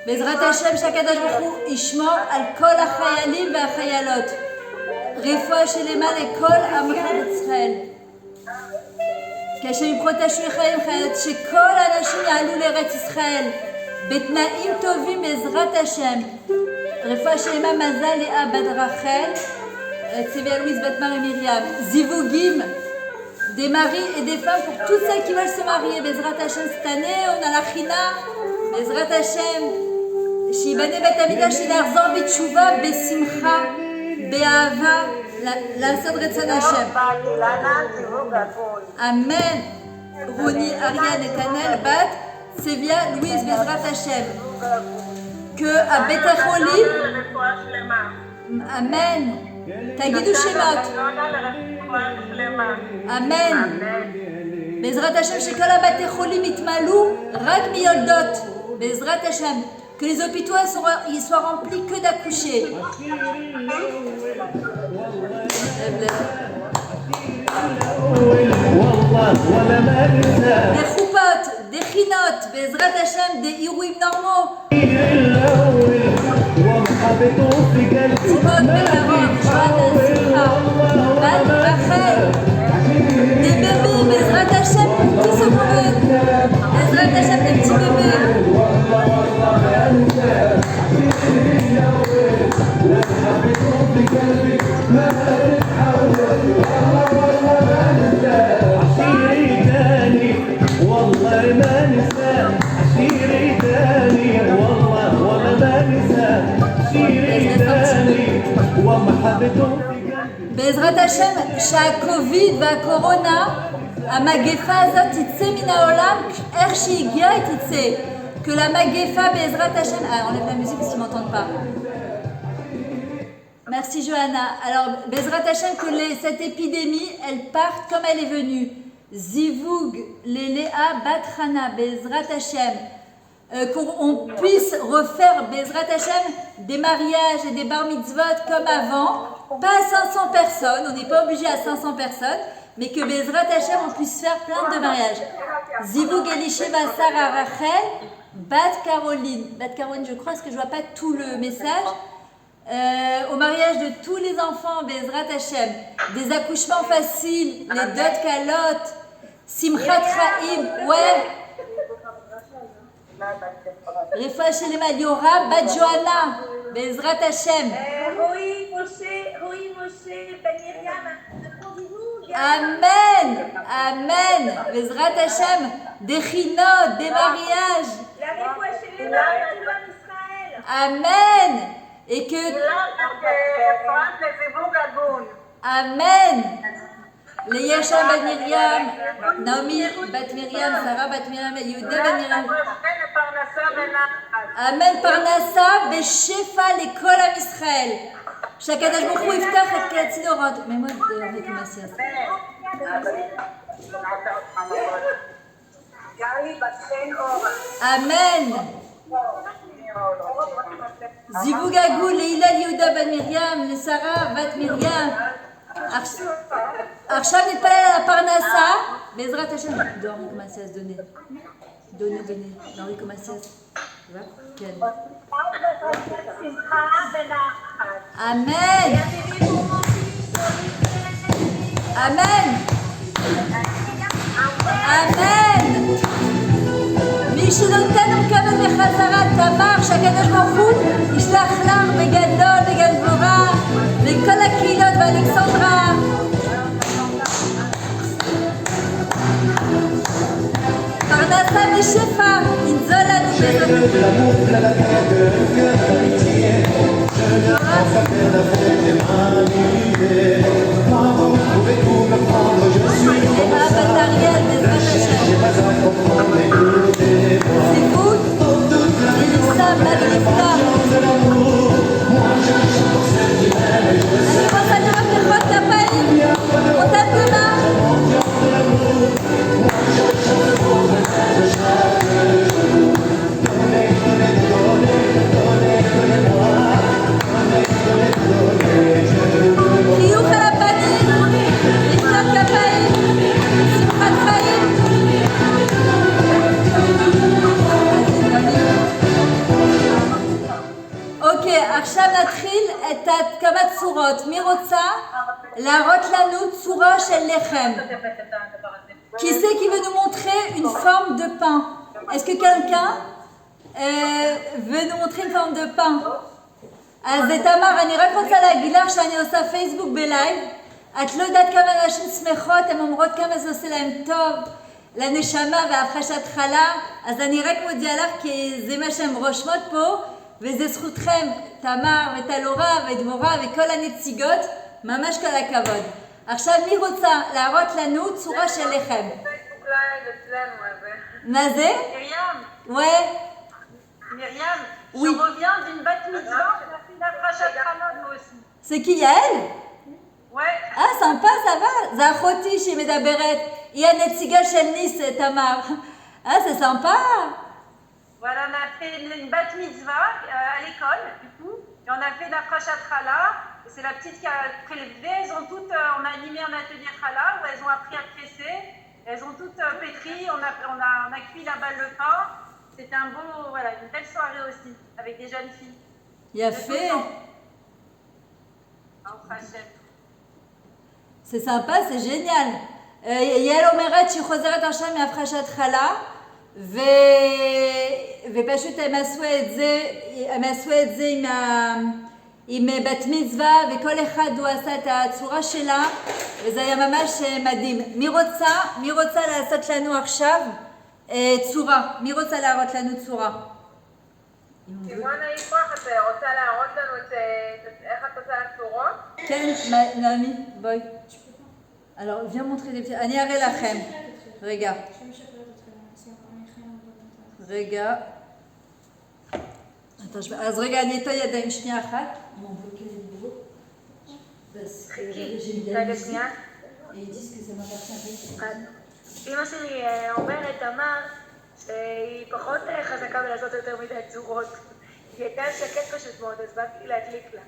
בעזרת השם שהקדוש ברוך הוא ישמור על כל החיילים והחיילות. רפואה שלמה לכל עמך ישראל. כשהם יפרוטשו לחיים חיות, שכל האנשים יעלו לארץ ישראל בתנאים טובים בעזרת השם. רפואה שלמה מזל לאה בת רחל, צביה לואיס בת מרי מרים, זיווגים des maris et des femmes pour toutes celles qui veulent se marier. Bezrat Hashem, cette année, on a la China. Bezrat Hashem, שיבנה בית המקדש שנחזור בתשובה, בשמחה, באהבה, לעשות רצון השם. אמן. רוני, אריה, נתנאל, בת, צביה, לואיס, בעזרת השם. que à בית החולים, אמן. תגידו שמות. אמן. בעזרת השם שכל הבתי חולים יתמלאו רק מיולדות. בעזרת השם. Que les hôpitaux ils soient remplis que d'accouchés. Des choupotes, des chinotes, Bezrat Hashem, des irouim normaux. Timot, Bekaron, Johan, Simcha, Bat, Rachel. Des bébés, Bezrat Hashem, pour qui se veut. Bezrat Hashem, des petits bébés. בעזרת השם שהקוביד והקורונה, המגפה הזאת תצא מן העולם איך שהגיעה היא תצא. Que la Magefa Bezrat Hashem... Ah, enlève la musique parce qu'ils ne m'entendent pas. Merci Johanna. Alors, Bezrat Hashem, que cette épidémie, elle parte comme elle est venue. Zivug, Léléa, Batrana, Bezrat Hashem. Qu'on puisse refaire Bezrat Hashem des mariages et des bar mitzvot comme avant. Pas à 500 personnes, on n'est pas obligé à 500 personnes. Mais que Bezrat Hashem, on puisse faire plein de mariages. Zivug, Elisheva, Sarah, Rachel... Bat Caroline, je crois parce que je vois pas tout le message. Au mariage de tous les enfants, Bezrat Hashem, des accouchements faciles, les dot kalot, Simchat Chaim, ouais. Refa Shelema Yora, Bat Johanna, Bezrat Hashem. Roy Moshe, Ben Miriam, Amen, Amen, Bezrat Hashem, des chinot, des mariages. Amen. Et que... Amen. Les Yacham Bat Miriam, Naomi Bat Miriam, Sarah Bat Miriam, Yehuda Bat Miriam. Amen. Parnassa, Beshefa, l'école à Israël. Shakadash Bokhu Iftach et Katinorot. Mais moi, avec ma sieste. Amen. Zibugagou, Leila, Yehuda, Bat Miriam, les Sarah, Bat Miriam. Arsham n'est pas là à la Parnassa. Bezrat Hashem. D'Henri Comassias, donnez. Donnez. D'Henri Comassias. Tu vois? Quel? Amen. Amen. Amen. מי שנותן ומקבל בחזרה תמר שהקדוש ברוך הוא ישלח לך בגדול ובגבורה לכל הקהילות באלכסנדרה. פרנסה ושפע ינזול לנו צורות. מי רוצה להראות לנו צורה של לחם? Qui c'est qui veut nous montrer une forme de pain? Est-ce que quelqu'un veut nous montrer une forme de pain? אז תמר, אני רק רוצה להגיד לך שאני עושה פייסבוק בלייב. את לא יודעת כמה נשים שמחות, הן אומרות כמה זה עושה להן טוב, לנשמה והפרשת חלה. אז אני רק מודיעה לך כי זה מה שהן רושמות פה, וזה זכותכם, תמר וטלורה ודבורה וכל הנציגות, ממש כל הכבוד. עכשיו מי רוצה להראות לנו צורה של לחם? פייסבוק לייב אצלנו, מה זה? מרים, Ouais. Myriam, Oui. je reviens d'une bat mitzvah, on a fait la frachat Khalad nous aussi. C'est qui Yael? Ouais, Ah, sympa, ça va. זה אחותי שהיא מדברת. היא הנציגה של ניס, תמר. Ah, c'est sympa. voilà, on a fait une bat mitzvah à l'école, du coup, et on a fait la frachat Khala, et c'est la petite qui a prélevé, elles ont toutes, on a animé un atelier Khala, où elles ont appris à presser, elles ont toutes pétri, on a cuit là-bas le pain. C'était un beau, voilà, une belle soirée aussi, avec des jeunes filles. יפה. C'est C'est sympa, c'est génial. יעל אומרת שהיא חוזרת עכשיו מהפרשת חלה, ופשוט הם עשו את זה עם בת מצווה, וכל אחד הוא עשה את הצורה שלה, וזה היה ממש מדהים. מי רוצה לעשות לנו עכשיו צורה? מי רוצה להראות לנו צורה? סימונה יפרח, את רוצה להראות לנו איך את עושה הצורות? כן, נעמי, בואי. Alors, viens montrer des petits... אני אראה לכם. רגע. רגע. אז רגע, אני אתן ידיים שנייה אחת. רגע, שנייה. אמא שלי אומרת, תמר, שהיא פחות חזקה בלעשות יותר מדי צורות. היא הייתה שקט פשוט מאוד, אז באתי להדליק לה.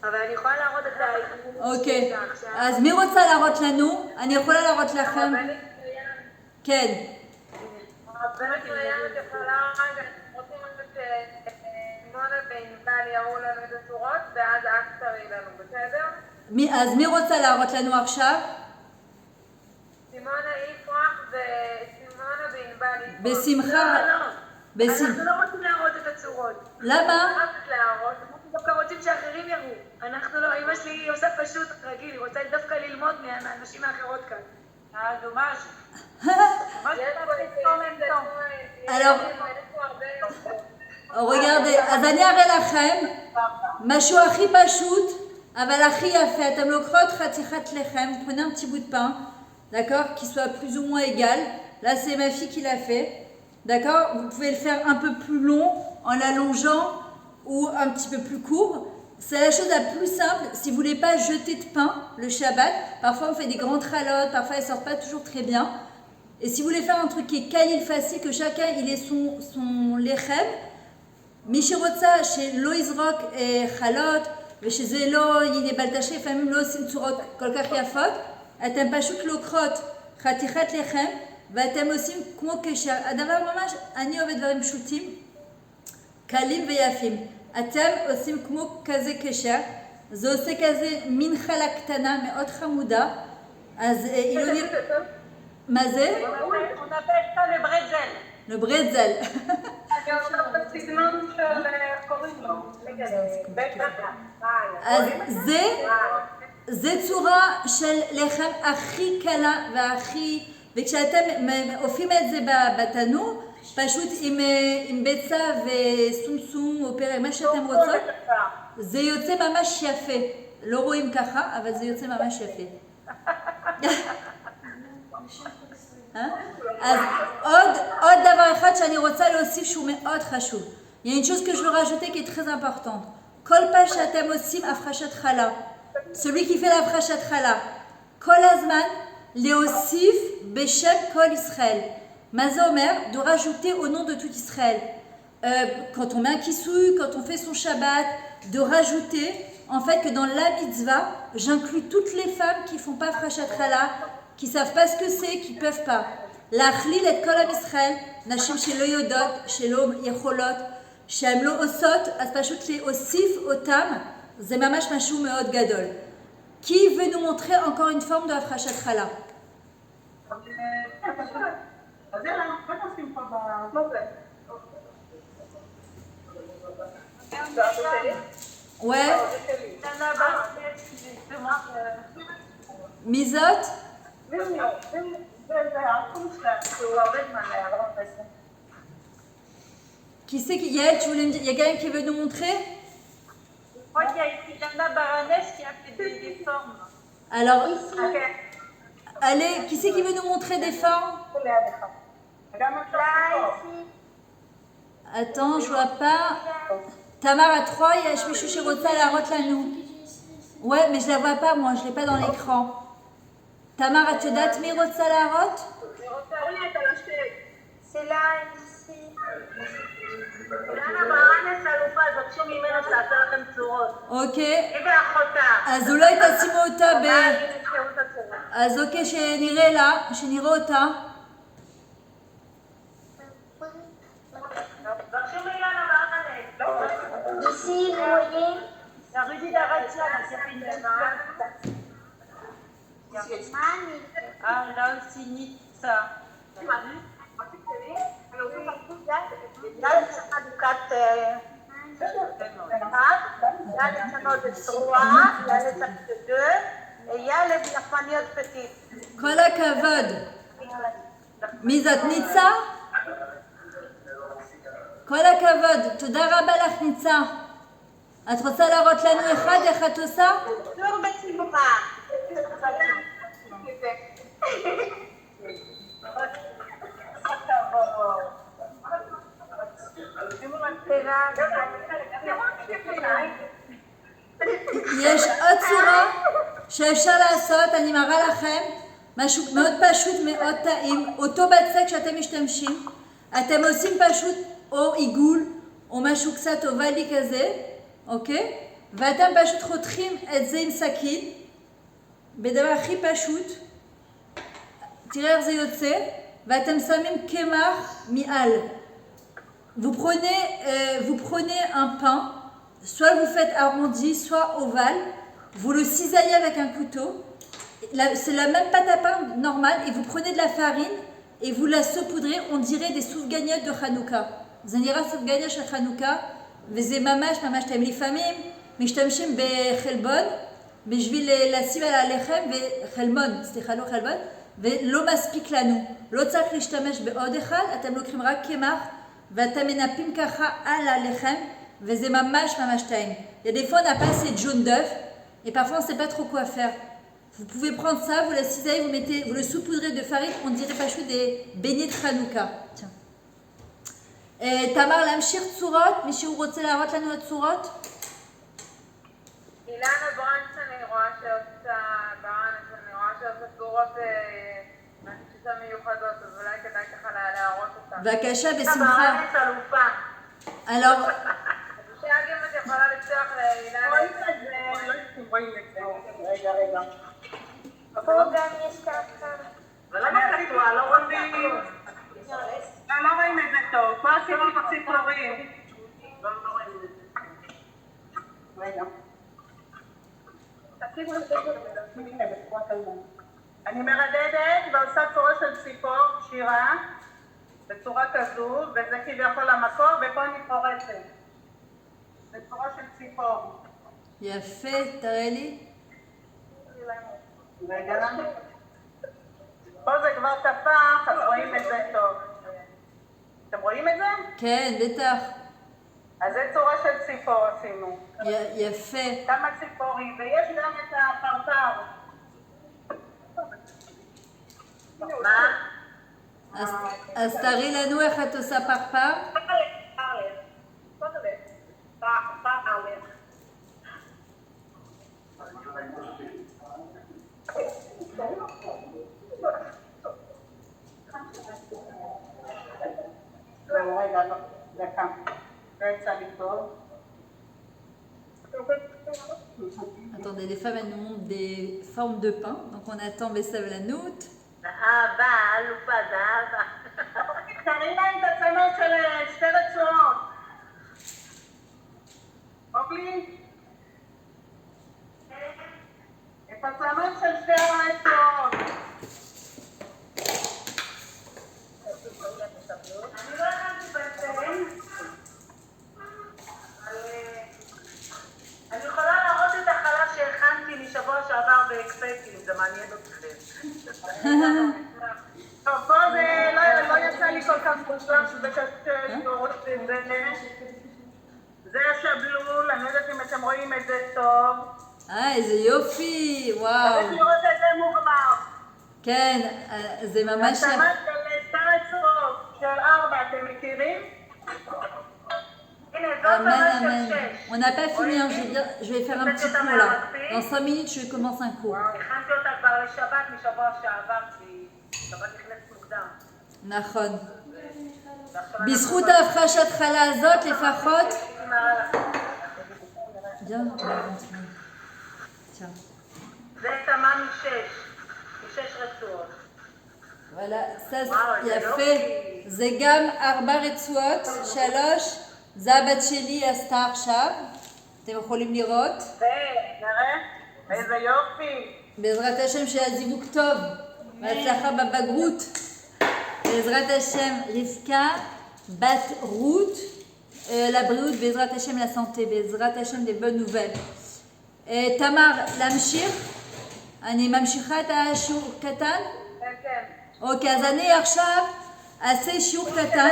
אבל אני יכולה להראות את העיבוד אוקיי, אז מי רוצה להראות לנו? אני יכולה להראות לכם? כן. הרבנת מרים, את יכולה רוצים את סימונה וענבל יראו לנו את הצורות, ואז את תראי לנו, בסדר? אז מי רוצה להראות לנו עכשיו? סימונה יפרח וסימונה וענבל יפרח. בשמחה. אנחנו לא רוצים להראות את הצורות. למה? אנחנו דווקא רוצים שאחרים יראו. אנחנו לא, אמא שלי עושה פשוט רגיל, היא רוצה דווקא ללמוד מהאנשים האחרות כאן. דומאז'. Alors, regardez, אז אני אראה לכם משהו הכי פשוט, אבל הכי יפה. אתם לוקחות חתיכת לחם, prenez un petit bout de pain, d'accord, qui soit plus ou moins égal. Là, c'est ma fille qui l'a fait, d'accord. Vous pouvez le faire un peu plus long en l'allongeant ou un petit peu plus court. C'est la chose la plus simple. Si vous voulez pas jeter de pain le Shabbat, parfois on fait des grandes chalotes, parfois elles sortent pas toujours très bien. Et si vous voulez faire un truc qui est quali facile, que chacun il ait son lechem, Mishirotza chez Loïs Rock et Chalot, chez Zelo, il est baltaché, famille lo sim tsurot kolkach yafot, atem pashut lokrot, chatichat lechem, ואתם עושים כמו קשר. הדבר ממש, אני אוהבת דברים פשוטים, קלים ויפים. אתם עושים כמו כזה קשר, זה עושה כזה מין חלה קטנה, מאוד חמודה. אז היא לא נראית... מה זה? On appelle ça le bretzel. Le bretzel. בסגנון של קוראים לו. אז זה צורה של לחם הכי קלה והכי... וכשאתם אופים את זה בתנור, פשוט עם ביצה וסומסום או פרק, מה שאתם רוצות, זה יוצא ממש יפה. לא רואים ככה, אבל זה יוצא ממש יפה. אז עוד דבר אחד שאני רוצה להוסיף שהוא מאוד חשוב. Il y a une chose que je veux rajouter qui est très importante. כל פעם שאתם עושים הפרשת חלה, celui qui fait l'apprachat chala, כל הזמן להוסיף בשם כל ישראל. מה זה אומר? De rajouter au nom de tout Israël. Quand on met un kissouille, quand on fait son Shabbat, de rajouter en fait que dans la mitzvah, j'inclus toutes les femmes qui font pas frachat chala, qui savent pas ce que c'est, qui peuvent pas. להכליל את כל עם ישראל, נשים שלא יודעות, שלא יכולות, שהן לא עושות, אז פשוט להוסיף אותם זה ממש משהו מאוד גדול. Qui veut nous montrer encore une forme de הפרשת חלה? אז יאללה, בוא נשים פה בזה. Ouais. מי זאת? Qui c'est qui... Yael, tu voulais me dire... Il y a quelqu'un qui veut nous montrer? Je crois qu'il y a ici Lana Baranès qui a fait des formes. Alors, allez, qui c'est qui veut nous montrer des formes? Attends, je vois pas. Tamar à 3, il y a Shmichou Shirota, la rote là nous. Ouais, mais je la vois pas moi, je l'ai pas dans l'écran. Tamar, tu date mi Rotsa la rote? C'est là, ici. Ok. אז אולי תשימו אותה ב... אז אוקיי, שנראה לה, שנראה אותה. Ici, vous voyez, la rue d'Aratia, qui a fait une Ah, là aussi, Nitsa. Là, c'est חנוכת là, les channels de 3, là, les channels de 2, et il y a les לחמניות petites. כל הכבוד. מי זאת ניצה? כל הכבוד. תודה רבה לך ניצה. את רוצה להראות לנו אחד, איך את עושה? לא בשמחה. יש עוד צורה שאפשר לעשות, אני מראה לכם, משהו מאוד פשוט, מאוד טעים, אותו בצק שאתם משתמשים, אתם עושים פשוט או עיגול או משהו קצת אובלי כזה, אוקיי? ואתם פשוט חותכים את זה עם סכין, בדבר הכי פשוט, תראה איך זה יוצא, ואתם שמים קמח מעל. Vous prenez un pain, soit vous faites arrondi, soit ovale, vous le cisaillez avec un couteau, c'est la même pâte à pain normale, et vous prenez de la farine et vous la saupoudrez, on dirait des סופגניות de חנוכה. זה נראה סופגניה של חנוכה, וזה ממש אתם לפעמים משתמשים בחלבון, בשביל לשים על הלחם, וחלמון, סליחה לא חלבון, ולא מספיק לנו. לא צריך להשתמש בעוד אחד, אתם לוקחים רק קמח, ואתם מנפים ככה על הלחם, וזה ממש ממש טעים. Il y a des fois on n'a pas assez de jaune d'œuf, et parfois on ne sait pas trop quoi faire. Vous pouvez prendre ça, vous la cisaillez, vous le saupoudrez de farine, on dirait pas chaud des beignets de Hanouka. Tiens. תמר, להמשיך צורות? מישהו רוצה להראות לנו את צורות? אילנה ברנץ אני רואה שעושה צורות תפיסה מיוחדות, אז אולי כדאי ככה להראות אותה. בבקשה, בשמחה. Alors... שאגם את יכולה לפתוח לאילנה. רואים את זה. רגע. פה גם יש ככה. ולמה קטוע? לא רואים. לא רואים את זה טוב. מה עשינו בציפורים? לא רואים את זה. רגע. תקשיבו אני מרדדת ועושה צורה של ציפור, שירה, בצורה כזו, וזה כביכול המקור, ופה אני פורצת. בצורה של ציפור. יפה, תראה לי. רגע. פה זה כבר תפח, אז רואים את זה טוב. אתם רואים את זה? כן, בטח. אז זה צורה של ציפור עשינו. יפה. כמה ציפורים, ויש גם את הפרפר. מה? אז תראי לנו איך את עושה פרפר. רגע, דקה. לא יצא לי טוב. Attendez, les femmes elles nous montrent des formes de pain, donc on attend Bessav Lanout. תראי להם את הצנות של שתי רצועות. אוכלי? פירוט של שתי הרצון. אני לא הכנתי בצלם, אני יכולה להראות את החלב שהכנתי משבוע שעבר והקפאתי, אם זה מעניין אתכם. טוב, פה זה לא יצא לי כל כך מושלם שזה קשה לראות את זה. זה השבלול, אני לא יודעת אם אתם רואים את זה טוב. איזה יופי, וואו. צריך לראות את זה מוגמר. כן, זה ממש... התאמה של שתי רצועות של 4, אתם מכירים? הנה, זאת Amen, תמה של amen. 6. On n'a pas fini, hein. Je vais faire un petit cours là. Dans 5 minutes, je commence un cours. הכנתי אותה כבר לשבת משבוע שעבר, כי שבת נכנסת מוקדם. נכון. בזכות ההפרשת חלה הזאת לפחות... זה תמה משש רצועות. וואלה, זה יפה. זה גם 4 רצועות, 3. זה הבת שלי עשתה עכשיו. אתם יכולים לראות. נראה, איזה יופי. בעזרת השם שיהיה זיווג טוב. בהצלחה בבגרות. בעזרת השם רבקה, בת רות, לבריאות, בעזרת השם לסנטה, בעזרת השם des bonnes nouvelles. תמר, להמשיך? אני ממשיכה את השיעור קטן? כן, כן. אוקיי, אז אני עכשיו אעשה שיעור קטן.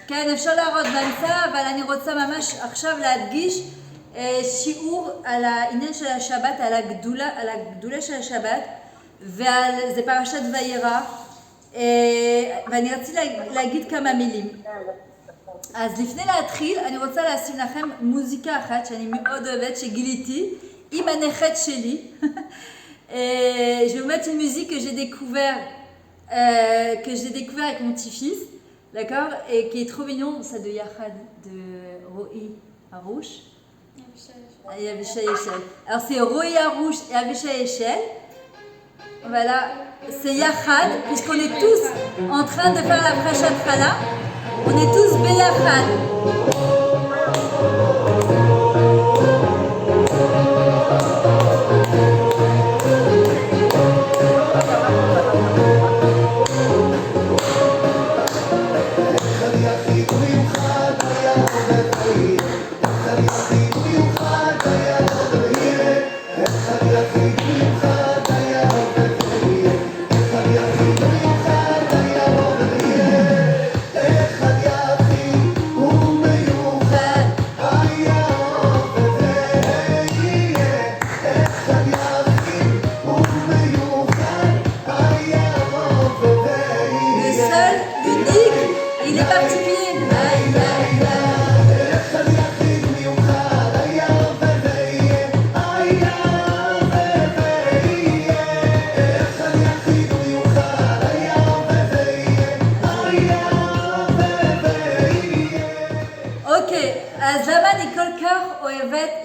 כן, אפשר להראות באמצע, אבל אני רוצה ממש עכשיו להדגיש שיעור על העניין של השבת, על הגדולה של השבת, וזה פרשת וירא, ואני רציתי להגיד כמה מילים. אז לפני להתחיל, אני רוצה לשים לכם מוזיקה אחת שאני מאוד אוהבת, שגיליתי, עם הנכד שלי. Je vais vous mettre une musique que j'ai découvert avec mon petit-fils, d'accord, et qui est trop mignon, c'est de Yachad, de Ro'i Harouche. Et Avishay Eshel. Alors c'est Ro'i Harouche et Avishay Eshel. Voilà, c'est Yachad, puisqu'on est tous en train de faire la Prashat Chala. On est tous Beyachad.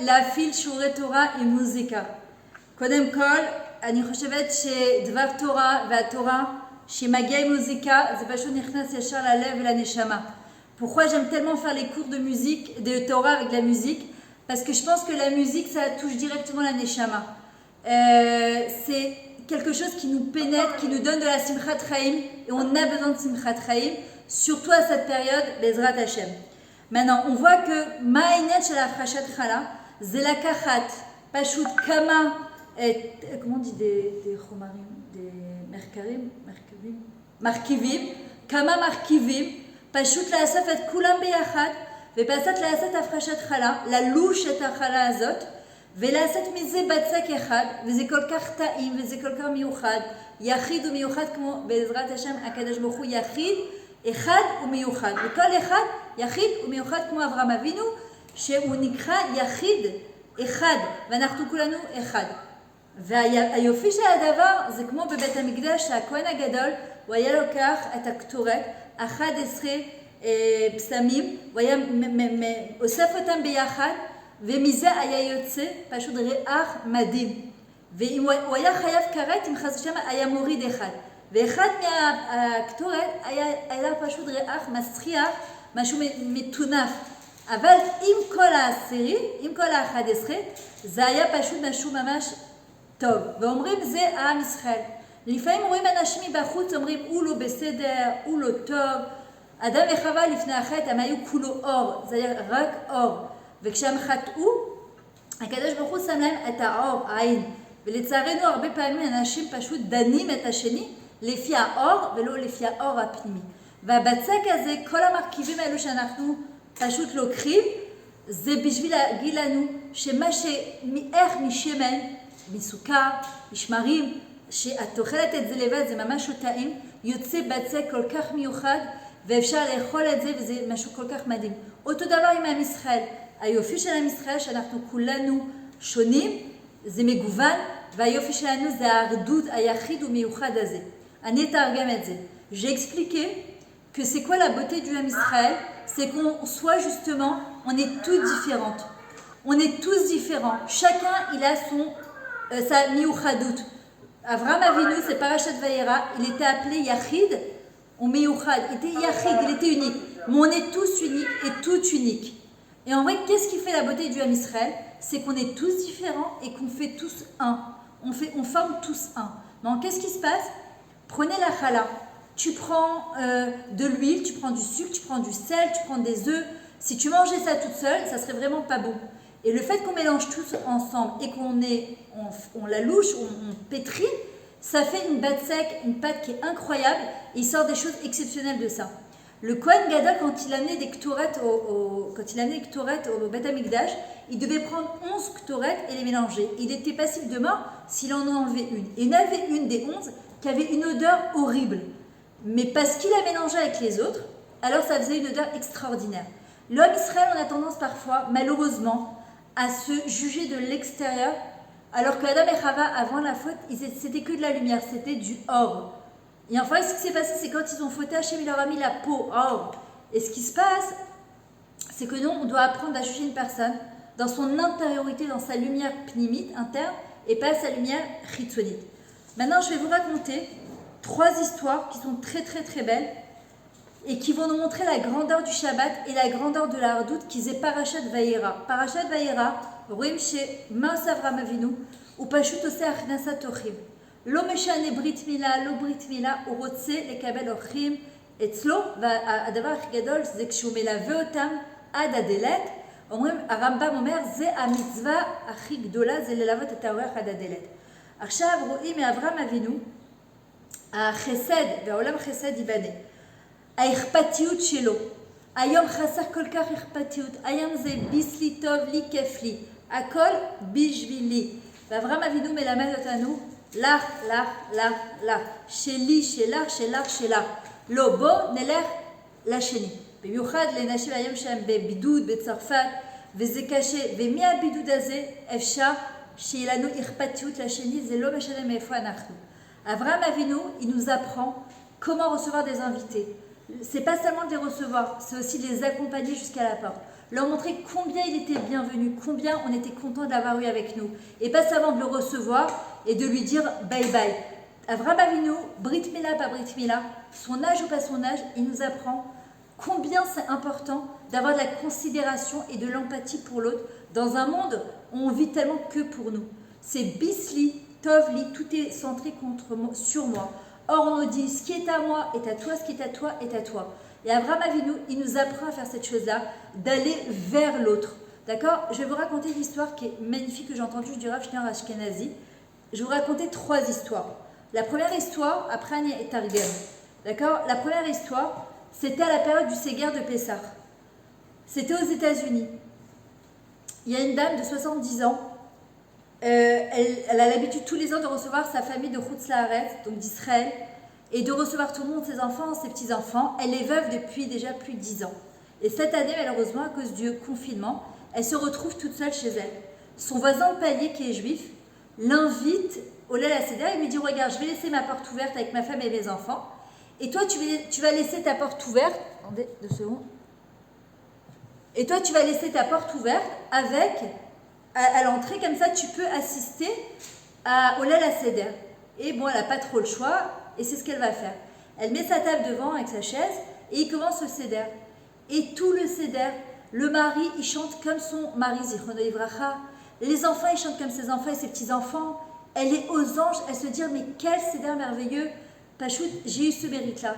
להפעיל שיעורי תורה עם מוזיקה. קודם כל, אני חושבת שדבר תורה והתורה שמגיע עם מוזיקה, זה פשוט נכנס ישר ללב ולנשמה. Pourquoi j'aime tellement faire les cours de musique, de Torah avec la musique? Parce que je pense que la musique, ça touche directement la neshama. C'est quelque chose qui nous pénètre, qui nous donne de la simchat chaim, et on a besoin de simchat chaim, surtout à cette période, Bezrat Hashem. Maintenant, on voit que Ma'ainat shel Afrashat Chala, זה לקחת פשוט כמה, כמו on dit des חומרים, מרכיבים, כמה מרכיבים, פשוט לאסוף את כולם ביחד, ופשוט לעשות הפרשת חלה, ללוש את החלה הזאת, ולעשות מזה בצק אחד, וזה כל כך טעים, וזה כל כך מיוחד, יחיד ומיוחד כמו בעזרת השם, הקדוש ברוך הוא יחיד, אחד ומיוחד, וכל אחד יחיד ומיוחד כמו אברהם אבינו, שהוא נקרא יחיד אחד, ואנחנו כולנו אחד. והיופי של הדבר זה כמו בבית המקדש, שהכהן הגדול, הוא היה לוקח את הקטורת, 11 פסמים, הוא היה אוסף אותם ביחד, ומזה היה יוצא פשוט ריח מדהים. ואם הוא היה חייב כרת, אם חס ושלום היה מוריד אחד. ואחד מהקטורת היה פשוט ריח מסריח, משהו מטונף. אבל עם כל העשירי, עם כל ה-11, זה היה פשוט משהו ממש טוב. ואומרים זה עם ישראל. לפעמים רואים אנשים מבחוץ, אומרים הוא לא בסדר, הוא לא טוב. אדם וחווה לפני החטא, הם היו כולו אור, זה היה רק אור. וכשהם חטאו, הקדוש ברוך הוא שם להם את האור, העין. ולצערנו הרבה פעמים אנשים פשוט דנים את השני לפי האור ולא לפי האור הפנימי. והבצק הזה, כל המרכיבים האלו שאנחנו פשוט לוקחים, זה בשביל להגיד לנו שמה איך משמן, מסוכר, משמרים, שאת אוכלת את זה לבד, זה ממש לא טעים, יוצא בצק כל כך מיוחד, ואפשר לאכול את זה, וזה משהו כל כך מדהים. אותו דבר עם עם ישראל. היופי של עם ישראל, שאנחנו כולנו שונים, זה מגוון, והיופי שלנו זה האחדות היחיד ומיוחד הזה. אני אתרגם את זה. J'ai expliqué que c'est quoi la beauté du Ham Israël, c'est qu'on soit justement, on est toutes différentes. On est tous différents. Chacun, il a sa miuchadut. Avraham Avinu, c'est Parashat Vayera, il était appelé Yachid ou Miuchad. Il était Yachid, il était unique. Mais on est tous uniques et toutes uniques. Et en vrai, qu'est-ce qui fait la beauté du Ham Israël? C'est qu'on est tous différents et qu'on fait tous un. On forme tous un. Donc, qu'est-ce qui se passe? Prenez la challah. Tu prends de l'huile, tu prends du sucre, tu prends du sel, tu prends des œufs. Si tu mangeais ça toute seule, ça serait vraiment pas bon. Et le fait qu'on mélange tous ensemble et on la louche, on pétrit, ça fait une pâte qui est incroyable et il sort des choses exceptionnelles de ça. Le Kohen Gadol, quand il amenait des ktorettes au Beth Amikdash, il devait prendre 11 ktorettes et les mélanger. Il était passible de mort s'il en enlevait une. Et il y en avait une des 11 qui avait une odeur horrible. Mais parce qu'il a mélangé avec les autres, alors ça faisait une odeur extraordinaire. L'homme Israël, on a tendance parfois, malheureusement, à se juger de l'extérieur, alors que Adam et Chava, avant la faute, c'était que de la lumière, c'était du or. Et enfin, ce qui s'est passé, c'est quand ils ont fauté, Hachem, il leur a mis la peau or. Et ce qui se passe, c'est que nous, on doit apprendre à juger une personne dans son intériorité, dans sa lumière pnimite, interne, et pas sa lumière chitzonite. Maintenant, je vais vous raconter 3 histoires qui sont très très très belles et qui vont nous montrer la grandeur du Shabbat et la grandeur de la Hardout qui est Parashat Vayera. Parashat Vayera, רואים שמה עושה אברהם אבינו? הוא פשוט עושה הכנסת אורחים. לא משנה ברית מילה, לא ברית מילה, הוא רוצה לקבל אורחים אצלו, והדבר הכי גדול זה כשהוא מלווה אותם עד הדלת. הרמב"ם אומר, זה המצווה הכי גדולה, זה ללוות את האורח עד הדלת. עכשיו רואים מאברהם אבינו, החסד, והעולם החסד ייבנה. האכפתיות שלו. היום חסר כל כך אכפתיות. היום זה ביס לי, טוב לי, כיף לי. הכל בשבילי. ואברהם אבינו מלמד אותנו, לך, לך, לך, לך. שלי, שלך, שלך, שלך. לא, בוא נלך לשני. במיוחד לנשים היום שהם בבידוד בצרפת, וזה קשה. ומהבידוד הזה אפשר שיהיה לנו אכפתיות לשני, זה לא משנה מאיפה אנחנו. Avraham Avinu, il nous apprend comment recevoir des invités. C'est pas seulement de les recevoir, c'est aussi de les accompagner jusqu'à la porte. Leur montrer combien il était bienvenu, combien on était content de l'avoir eu avec nous. Et pas seulement de le recevoir et de lui dire bye bye. Avraham Avinu, Brit Mila, pas Brit Mila, son âge ou pas son âge, il nous apprend combien c'est important d'avoir de la considération et de l'empathie pour l'autre dans un monde où on vit tellement que pour nous. C'est Bisli, Tovli, tout est centré sur moi. Or, on nous dit, ce qui est à moi est à toi, ce qui est à toi est à toi. Et Avraham Avinu, il nous apprend à faire cette chose-là, d'aller vers l'autre. D'accord? Je vais vous raconter une histoire qui est magnifique, que j'ai entendue du Rav Schneur Ashkenazi. Je vais vous raconter 3 histoires. La première histoire, après Anya et Targem. D'accord? La première histoire, c'était à la période du Séguer de Pessah. C'était aux États-Unis. Il y a une dame de 70 ans. Elle a l'habitude tous les ans de recevoir sa famille de Chutz Laaretz, donc d'Israël, et de recevoir tout le monde, ses enfants, ses petits-enfants. Elle est veuve depuis déjà plus de 10 ans. Et cette année, malheureusement, à cause du confinement, elle se retrouve toute seule chez elle. Son voisin de palier, qui est juif, l'invite au Leil HaSeder et lui dit « Regarde, je vais laisser ma porte ouverte avec ma femme et mes enfants. Et toi, tu vas laisser ta porte ouverte. » Attendez, 2 secondes. Et toi, tu vas laisser ta porte ouverte avec... À l'entrée, comme ça, tu peux assister au Leil HaSeder. Et bon, elle n'a pas trop le choix, et c'est ce qu'elle va faire. Elle met sa table devant avec sa chaise, et il commence le Seder. Et tout le Seder, Le mari, il chante comme son mari, Zichrono Ivracha. Les enfants, ils chantent comme ses enfants et ses petits-enfants. Elle est aux anges, elle se dit, mais quel Seder merveilleux. Pachout, j'ai eu ce mérite-là.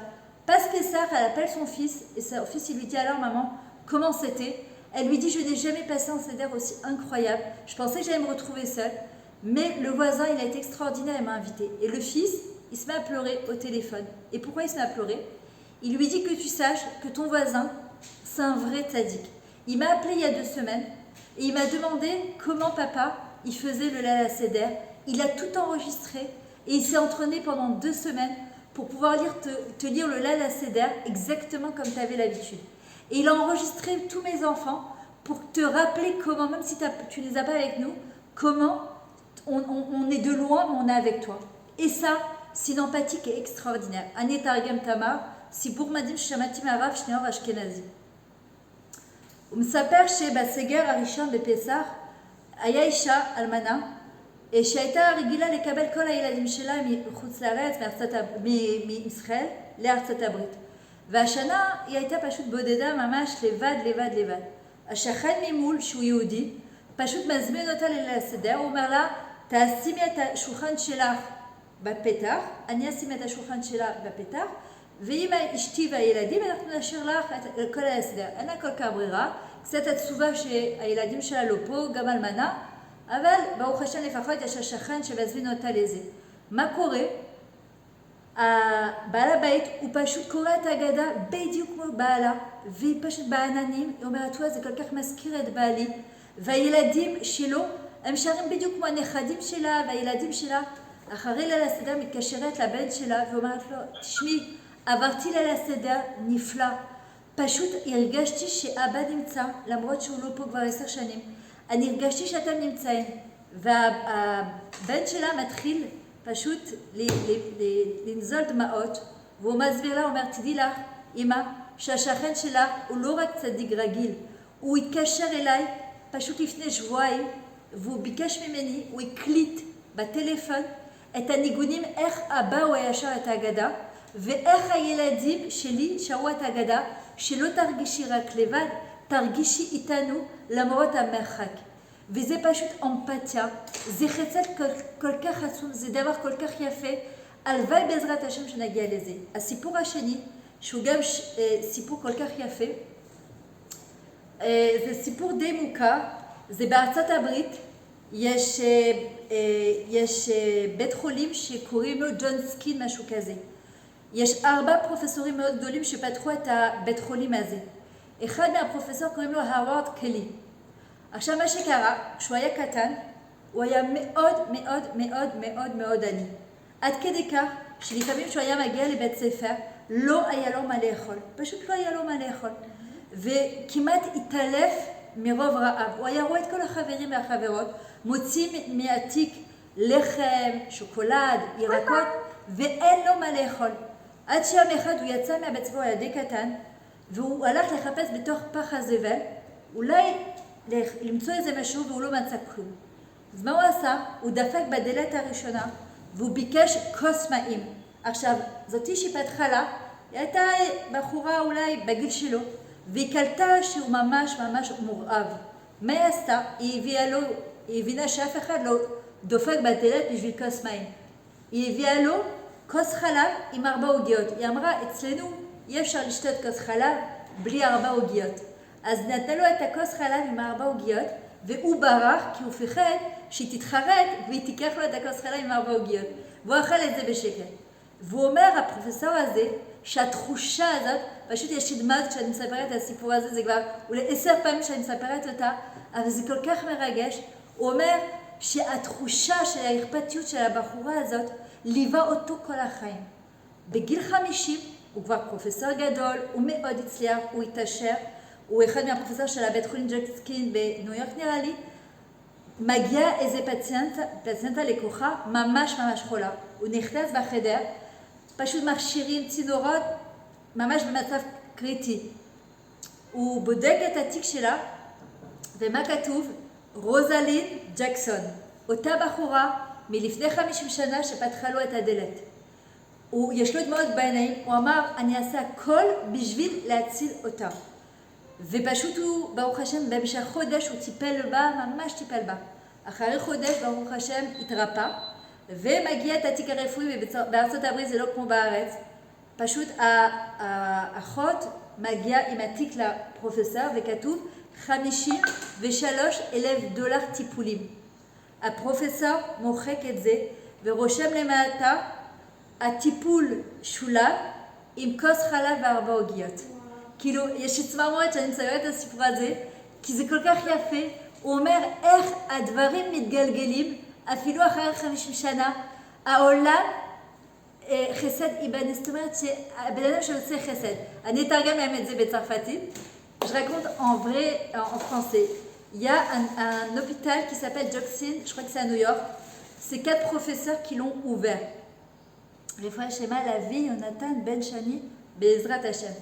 Passe Pessah, elle appelle son fils, et son fils, il lui dit, alors maman, comment c'était? Elle lui dit, je n'ai jamais passé un Seder aussi incroyable. Je pensais que j'allais me retrouver seule, mais le voisin, il a été extraordinaire, il m'a invité. Et le fils, il se met à pleurer au téléphone. Et pourquoi il se met à pleurer? Il lui dit que tu saches que ton voisin, c'est un vrai tzaddik. Il m'a appelé il y a 2 semaines, et il m'a demandé comment papa, il faisait le Lala Seder. Il a tout enregistré, et il s'est entraîné pendant 2 semaines pour pouvoir te lire le Lala Seder exactement comme tu avais l'habitude. Et il a enregistré tous mes enfants pour te rappeler comment, même si tu ne les as pas avec nous, comment on est de loin, mais on est avec toi. Et ça, c'est une empathie qui est extraordinaire. Ani Targem Tamar, סיפור מדהים ששמעתי מהרב שניאור אשכנזי. הוא מספר שבסגר הראשון בפסח היה אישה אלמנה שהייתה רגילה לקבל כל הילדים שלה מחוץ לארץ, מישראל לארצות הברית. והשנה היא הייתה פשוט בודדה ממש לבד. השכן ממול, שהוא יהודי, פשוט מזמין אותה לסדר, הוא אומר לה, תשימי את השולחן שלך בפתח, אני אשים את השולחן שלה בפתח, ועם אשתי והילדים אנחנו נשאיר לך את כל ההסדר. אין לה כל כך ברירה, קצת עצובה שהילדים שלה לא פה, גם אלמנה, אבל ברוך השם לפחות יש השכן שמזמין אותה לזה. מה קורה? בעל הבית הוא פשוט קורא את ההגדה בדיוק כמו בעלה, והיא פשוט בעננים, היא אומרת, זה כל כך מזכיר את בעלי, והילדים שלו הם שרים בדיוק כמו הנכדים שלה, והילדים שלה אחרי ליל הסדר מתקשרת לבן שלה ואומרת לו, תשמעי, עברתי ליל הסדר נפלא, פשוט הרגשתי שאבא נמצא, למרות שהוא לא פה כבר 10 שנים, אני הרגשתי שאתם נמצאים, והבן שלה מתחיל פשוט לנזול דמעות, והוא מסביר לה, הוא אומר, תדעי לך, אמא, שהשכן שלה הוא לא רק צדיק רגיל, הוא התקשר אליי פשוט לפני שבועיים, והוא ביקש ממני, הוא הקליט בטלפון את הניגונים, איך אבא הוא היה שר את ההגדה, ואיך הילדים שלי שרו את ההגדה, שלא תרגישי רק לבד, תרגישי איתנו למרות המרחק. וזה פשוט אמפתיה, זה חצת כל כך עצום, זה דבר כל כך יפה, הלוואי בעזרת השם שנגיע לזה. הסיפור השני, שהוא גם סיפור כל כך יפה, זה סיפור די מוכר, זה בארצות הברית, יש בית חולים שקוראים לו ג'ון סקין, משהו כזה. יש 4 פרופסורים מאוד גדולים שפתחו את הבית חולים הזה. אחד מהפרופסור קוראים לו הווארד קלי. עכשיו מה שקרה, כשהוא היה קטן, הוא היה מאוד עני. עד כדי כך שלפעמים כשהוא היה מגיע לבית ספר, לא היה לו מה לאכול. פשוט לא היה לו מה לאכול. וכמעט התעלף מרוב רעב. הוא היה רואה את כל החברים והחברות, מוצאים מהתיק לחם, שוקולד, ירקות, ואין לו מה לאכול. עד שיום אחד הוא יצא מהבית ספר, הוא היה די קטן, והוא הלך לחפש בתוך פח הזבל, אולי למצוא איזה משהו והוא לא מצא כלום. אז מה הוא עשה? הוא דפק בדלת הראשונה והוא ביקש כוס מים. עכשיו, זאתי שפתחה לה, היא הייתה בחורה אולי בגיל שלו, והיא קלטה שהוא ממש מורעב. מה היא עשתה? היא הבינה שאף אחד לא דופק בדלת בשביל כוס מים. היא הביאה לו כוס חלב עם 4 עוגיות. היא אמרה, אצלנו אי אפשר לשתות כוס חלב בלי 4 עוגיות. אז נתנה לו את הכוס חלב עם 4 עוגיות, והוא ברח כי הוא פחד שהיא תתחרט והיא תיקח לו את הכוס חלב עם 4 עוגיות. והוא אכל את זה בשקט. והוא אומר, הפרופסור הזה, שהתחושה הזאת, פשוט יש לי דמעות כשאני מספרת את הסיפור הזה, זה כבר אולי 10 פעמים שאני מספרת אותה, אבל זה כל כך מרגש. הוא אומר שהתחושה של האכפתיות של הבחורה הזאת, ליווה אותו כל החיים. בגיל 50, הוא כבר פרופסור גדול, הוא מאוד הצליח, הוא התעשר, הוא אחד מהפרופסור של הבית חולים ג'ון סקין בניו יורק נראה לי, מגיע איזה פציינטה לקוחה ממש חולה. הוא נכנס בחדר, פשוט מכשירים צינורות, ממש במצב קריטי. הוא בודק את התיק שלה, ומה כתוב? רוזלין ג'קסון, אותה בחורה מלפני 50 שנה שפתחה לו את הדלת. יש לו דמעות בעיניים, הוא אמר, אני אעשה הכל בשביל להציל אותה. ופשוט הוא, ברוך השם, במשך חודש הוא טיפל בה, ממש טיפל בה. אחרי חודש, ברוך השם, התרפא, ומגיע את התיק הרפואי, ובארצות הברית זה לא כמו בארץ. פשוט האחות מגיעה עם התיק לפרופסור, וכתוב 53,000 דולר טיפולים. הפרופסור מוחק את זה, ורושם למטה, הטיפול שולב עם כוס חלב ו4 עוגיות. כאילו, יש צמרמורת שאני מסיימת את הסיפור הזה, כי זה כל כך יפה. הוא אומר איך הדברים מתגלגלים, אפילו אחרי 50 שנה, העולם חסד איבן, זאת אומרת שהבן אדם שעושה חסד. אני אתרגם להם את זה בצרפתית. Je raconte en vrai, en français. Il y a un hôpital qui s'appelle Jocksin, je crois que c'est à New York. C'est 4 professeurs qui l'ont ouvert. Refoua Shema, la vie, Jonathan Ben Shani, Bezrat Hashem.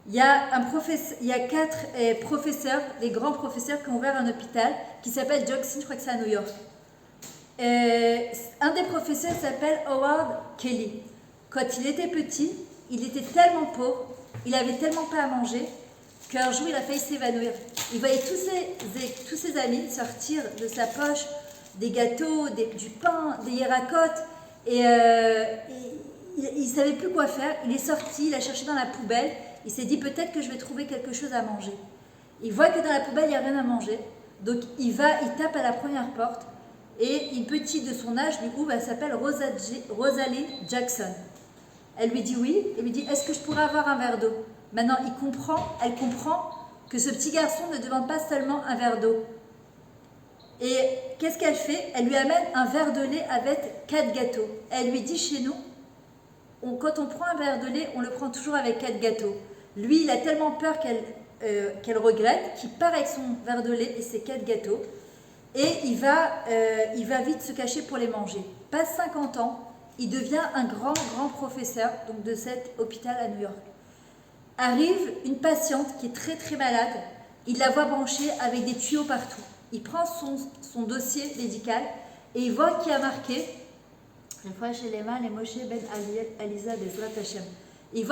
Il y a 4 professeurs, des grands professeurs qui ont ouvert un hôpital qui s'appelle Jocksin, je crois que c'est à New York. Un des professeurs s'appelle Howard Kelly. Quand il était petit, il était tellement pauvre, il avait tellement pas à manger, qu'un jour il a failli s'évanouir. Il voyait tous ses amis sortir de sa poche des gâteaux, du pain, des yéracotes, et il ne savait plus quoi faire. Il est sorti, il a cherché dans la poubelle, il s'est dit peut-être que je vais trouver quelque chose à manger. Il voit que dans la poubelle il n'y a rien à manger, donc il tape à la première porte, et une petite de son âge du coup, elle s'appelle Rosalie Jackson. Elle lui dit oui, elle lui dit est-ce que je pourrais avoir un verre d'eau? Maintenant, elle comprend que ce petit garçon ne demande pas seulement un verre d'eau. Et qu'est-ce qu'elle fait? Elle lui amène un verre de lait avec 4 gâteaux. Elle lui dit chez nous, quand on prend un verre de lait, on le prend toujours avec 4 gâteaux. Lui, il a tellement peur qu'elle regrette qu'il part avec son verre de lait et ses 4 gâteaux. Et il va vite se cacher pour les manger. Passe 50 ans, il devient un grand professeur donc de cet hôpital à New York. Arrive une patiente qui est très très malade, il la voit branchée avec des tuyaux partout. Il prend son dossier médical et il voit qu'il y a marqué il voit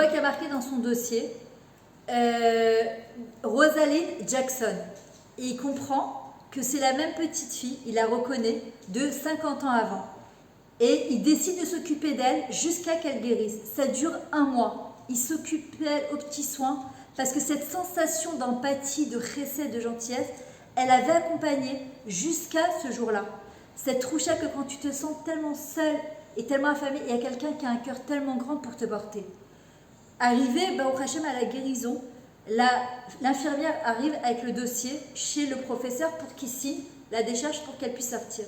qu'il y a marqué dans son dossier Rosalie Jackson. Et il comprend que c'est la même petite fille, il la reconnaît, de 50 ans avant. Et il décide de s'occuper d'elle jusqu'à qu'elle guérisse. Ça dure 1 mois. Il s'occupe d'elle aux petits soins parce que cette sensation d'empathie, de chesed, de gentillesse, elle avait accompagné jusqu'à ce jour-là. Cette troucha que quand tu te sens tellement seul et tellement affamé, il y a quelqu'un qui a un cœur tellement grand pour te porter. Arrivé, au Hachem, à la guérison, l'infirmière arrive avec le dossier chez le professeur pour qu'il signe la décharge pour qu'elle puisse sortir.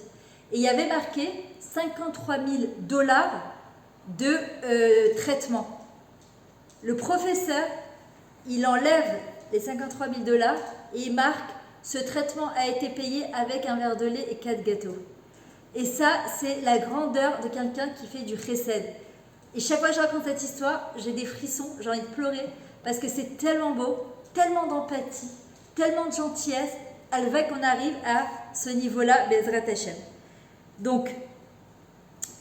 Et il y avait marqué 53 000 dollars de traitement. Le professeur, il enlève les 53 000 dollars et il marque ce traitement a été payé avec un verre de lait et 4 gâteaux. Et ça, c'est la grandeur de quelqu'un qui fait du chesed. Et chaque fois que je raconte cette histoire, j'ai des frissons, j'ai envie de pleurer parce que c'est tellement beau, tellement d'empathie, tellement de gentillesse, avec qu'on arrive à ce niveau-là, Bezrat Hashem. Donc,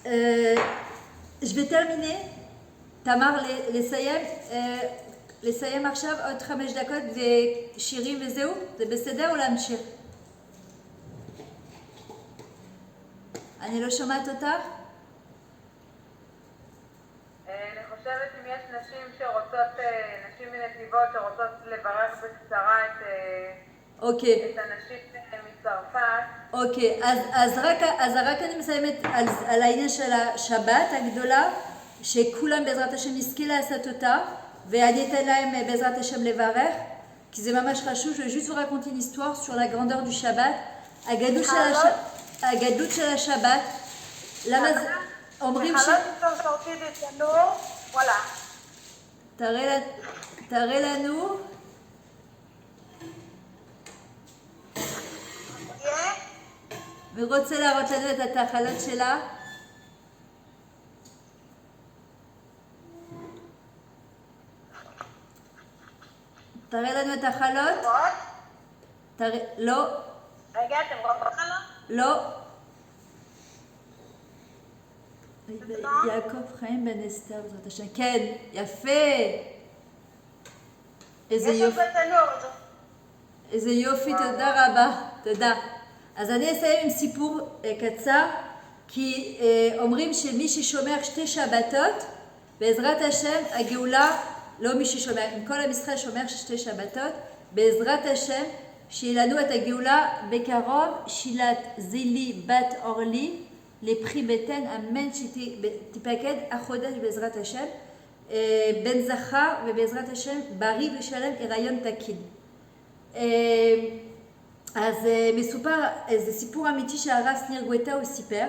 je vais terminer. תמר, לסיים עכשיו עוד 5 דקות ושירים וזהו? זה בסדר או להמשיך? אני לא שומעת אותך? אני חושבת אם יש נשים מנתיבות שרוצות לברך בקצרה את הנשים מצרפת. אוקיי, אז רק אני מסיימת על העניין של השבת הגדולה. שכולם בעזרת השם יזכה לעשות אותה, ואני אתן להם בעזרת השם לברך, כי זה ממש חשוב. Je vais juste vous raconter une histoire sur la grandeur du Shabbat. הגדלות של השבת, למה זה... אומרים ש... תראה לנו... מי רוצה להראות לנו את התחלות שלה? תראה לנו את החלות. לא. רגע, אתם רואים בחלות? לא. יעקב חיים בן אסתר, זאת השם. כן, יפה. איזה יופי. איזה יופי, תודה רבה, תודה. אז אני אסיים עם סיפור קצר, כי אומרים שמי ששומר 2 שבתות, בעזרת השם, הגאולה, לא מי ששומר, אם כל עם ישראל שומר 2 שבתות, בעזרת השם, שיהיה לנו את הגאולה בקרוב, שילת זילי בת אורלי, לפרי בטן, אמן שתפקד החודש בעזרת השם, בן זכר ובעזרת השם, בריא ושלם, הריון תקין. אז מסופר, זה סיפור אמיתי שהרב שניר גואטה הוא סיפר,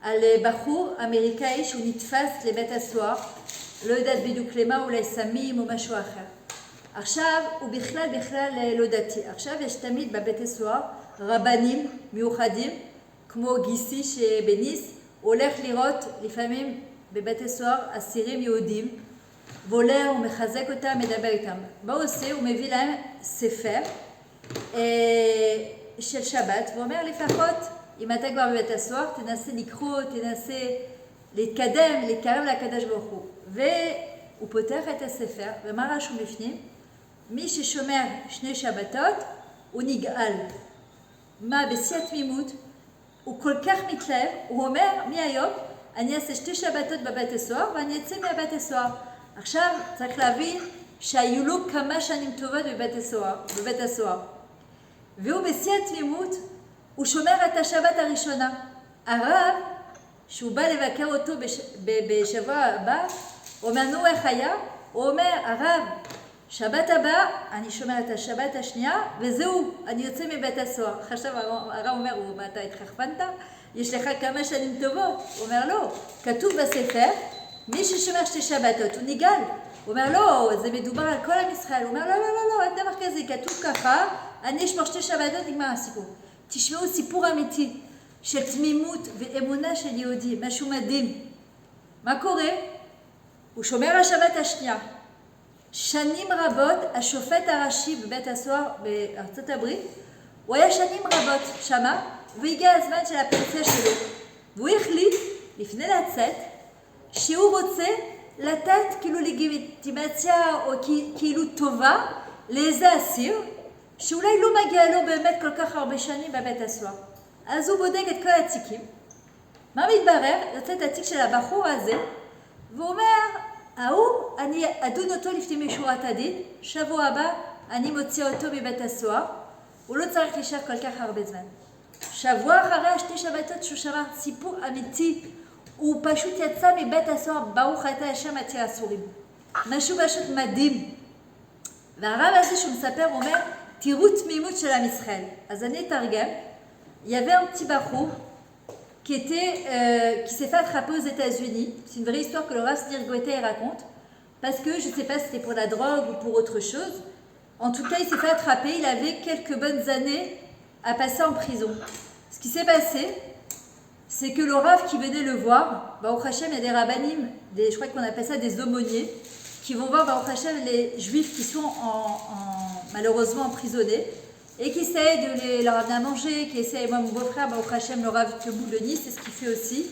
על בחור אמריקאי שהוא נתפס לבית הסוהר, לא יודעת בדיוק למה, אולי סמים או משהו אחר. עכשיו הוא בכלל לא דתי. עכשיו יש תמיד בבית הסוהר רבנים מיוחדים, כמו גיסי שבניס, הוא הולך לראות לפעמים בבית הסוהר אסירים יהודים, ועולה, הוא מחזק אותם, מדבר איתם. מה הוא עושה? הוא מביא להם ספר של שבת, ואומר לפחות, אם אתה כבר בבית הסוהר, תנסה לקרוא, תנסה להתקרב לקדוש ברוך הוא. והוא פותח את הספר, ומה רשום בפנים? מי ששומר 2 שבתות, הוא נגאל. מה? בשיא התמימות, הוא כל כך מתלהב, הוא אומר, מהיום, אני אעשה 2 שבתות בבית הסוהר, ואני אצא מהבית הסוהר. עכשיו צריך להבין שהיו לו כמה שנים טובות בבית הסוהר. והוא בשיא התמימות, הוא שומר את השבת הראשונה. הרב, שהוא בא לבקר אותו בשבוע הבא, הוא אומר, נו, איך היה? הוא אומר, הרב, שבת הבא, אני שומר את השבת השנייה, וזהו, אני יוצא מבית הסוהר. עכשיו הרב אומר, מה אתה התחכפנת? יש לך כמה שנים טובות. הוא אומר, לא, כתוב בספר, מי ששומר 2 שבתות, הוא נגאל. הוא אומר, לא, זה מדובר על כל עם ישראל. הוא אומר, לא, אין דבר כזה, כתוב ככה, אני אשמור 2 שבתות, נגמר הסיפור. תשמעו סיפור אמיתי של תמימות ואמונה של יהודי, משהו מדהים. מה קורה? הוא שומר השבת השנייה. שנים רבות, השופט הראשי בבית הסוהר בארצות הברית, הוא היה שנים רבות שמה, והגיע הזמן של הפנסיה שלו. והוא החליט, לפני לצאת, שהוא רוצה לתת כאילו לגיטימציה או כאילו טובה לאיזה אסיר, שאולי לא מגיע לו באמת כל כך הרבה שנים בבית הסוהר. אז הוא בודק את כל התיקים. מה מתברר? יוצא את התיק של הבחור הזה, והוא אומר, אני אדון אותו לפני משורת הדין, שבוע הבא אני מוציא אותו מבית הסוהר, הוא לא צריך להישאר כל כך הרבה זמן. שבוע אחרי 2 שבתות שהוא שמע סיפור אמיתי, הוא פשוט יצא מבית הסוהר, ברוך אתה השם עתיר אסורים. משהו פשוט מדהים. והרב הזה שהוא מספר אומר, תראו תמימות של עם ישראל. אז אני אתרגם. Il y avait un petit Bahou qui s'est fait attraper aux États-Unis. C'est une vraie histoire que le Rav Snir Gואטה raconte. Parce que je ne sais pas si c'était pour la drogue ou pour autre chose. En tout cas, il s'est fait attraper. Il avait quelques bonnes années à passer en prison. Ce qui s'est passé, c'est que le Rav qui venait le voir, Baruch Hashem, il y a des rabbanim, je crois qu'on appelle ça des aumôniers, qui vont voir Baruch Hashem les juifs qui sont malheureusement emprisonnés et qui essayent de leur amener à manger, qui essayent, moi mon beau-frère Baruch Hashem, le Rav Keboul de Nice, c'est ce qu'il fait aussi.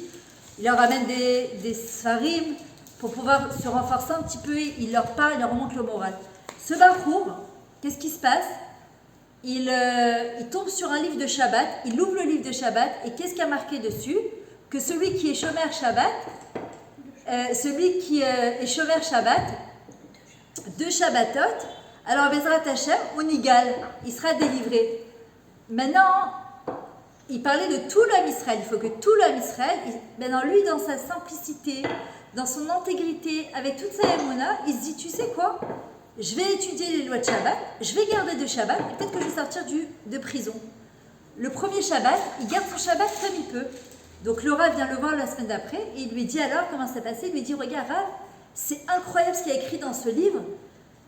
Il leur amène des sfarim pour pouvoir se renforcer un petit peu, il leur parle, il leur remonte le moral. Ce Bachour, qu'est-ce qui se passe? Il tombe sur un livre de Shabbat, il ouvre le livre de Shabbat et qu'est-ce qu'il y a marqué dessus? Que celui qui est chômeur Shabbat, Shabbat, 2 Shabbatot, alors Bezrat Hashem, on égale, il sera délivré. Maintenant, il parlait de tout l'homme Israël, il faut que tout l'homme Israël, maintenant lui dans sa simplicité, dans son intégrité, avec toute sa émouna, il se dit, tu sais quoi? Je vais étudier les lois de Shabbat, je vais garder 2 Shabbats, et peut-être que je vais sortir de prison. Le premier Shabbat, il garde son Shabbat comme il peut. Donc le Rav vient le voir la semaine d'après, et il lui dit alors comment ça passé. Il lui dit, regarde Rav, c'est incroyable ce qu'il y a écrit dans ce livre.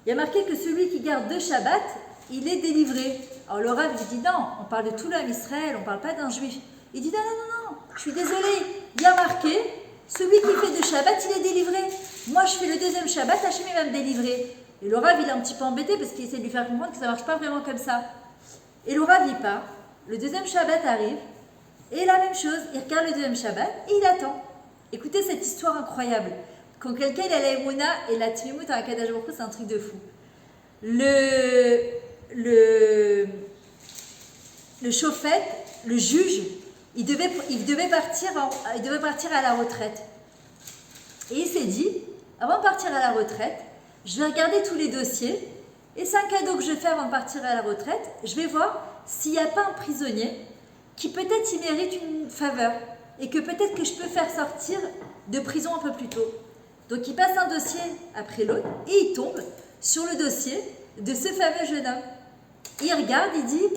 Il y a marqué que celui qui garde 2 Shabbats, il est délivré. Alors le Rav lui dit, non, on parle de tout l'homme Israël, on ne parle pas d'un juif. Il dit, non, je suis désolé, il y a marqué, celui qui fait 2 Shabbats, il est délivré. Moi je fais le 2e Shabbat, Hachem il va me délivrer. Et le Rav, il est un petit peu embêté parce qu'il essaie de lui faire comprendre que ça ne marche pas vraiment comme ça. Et le Rav, il part. Le 2e Shabbat arrive. Et la même chose, il regarde le 2e Shabbat et il attend. Écoutez cette histoire incroyable. Quand quelqu'un il a la Emouna et la Tmimout à Akadosh Baruch Hu, c'est un truc de fou. le chauffette, le juge, il devait partir à la retraite. Et il s'est dit, avant de partir à la retraite, je vais regarder tous les dossiers, et c'est un cadeau que je fais avant de partir à la retraite, je vais voir s'il n'y a pas un prisonnier qui peut-être il mérite une faveur, et que peut-être que je peux faire sortir de prison un peu plus tôt. Donc il passe un dossier après l'autre, et il tombe sur le dossier de ce fameux jeune homme. Il regarde, il dit,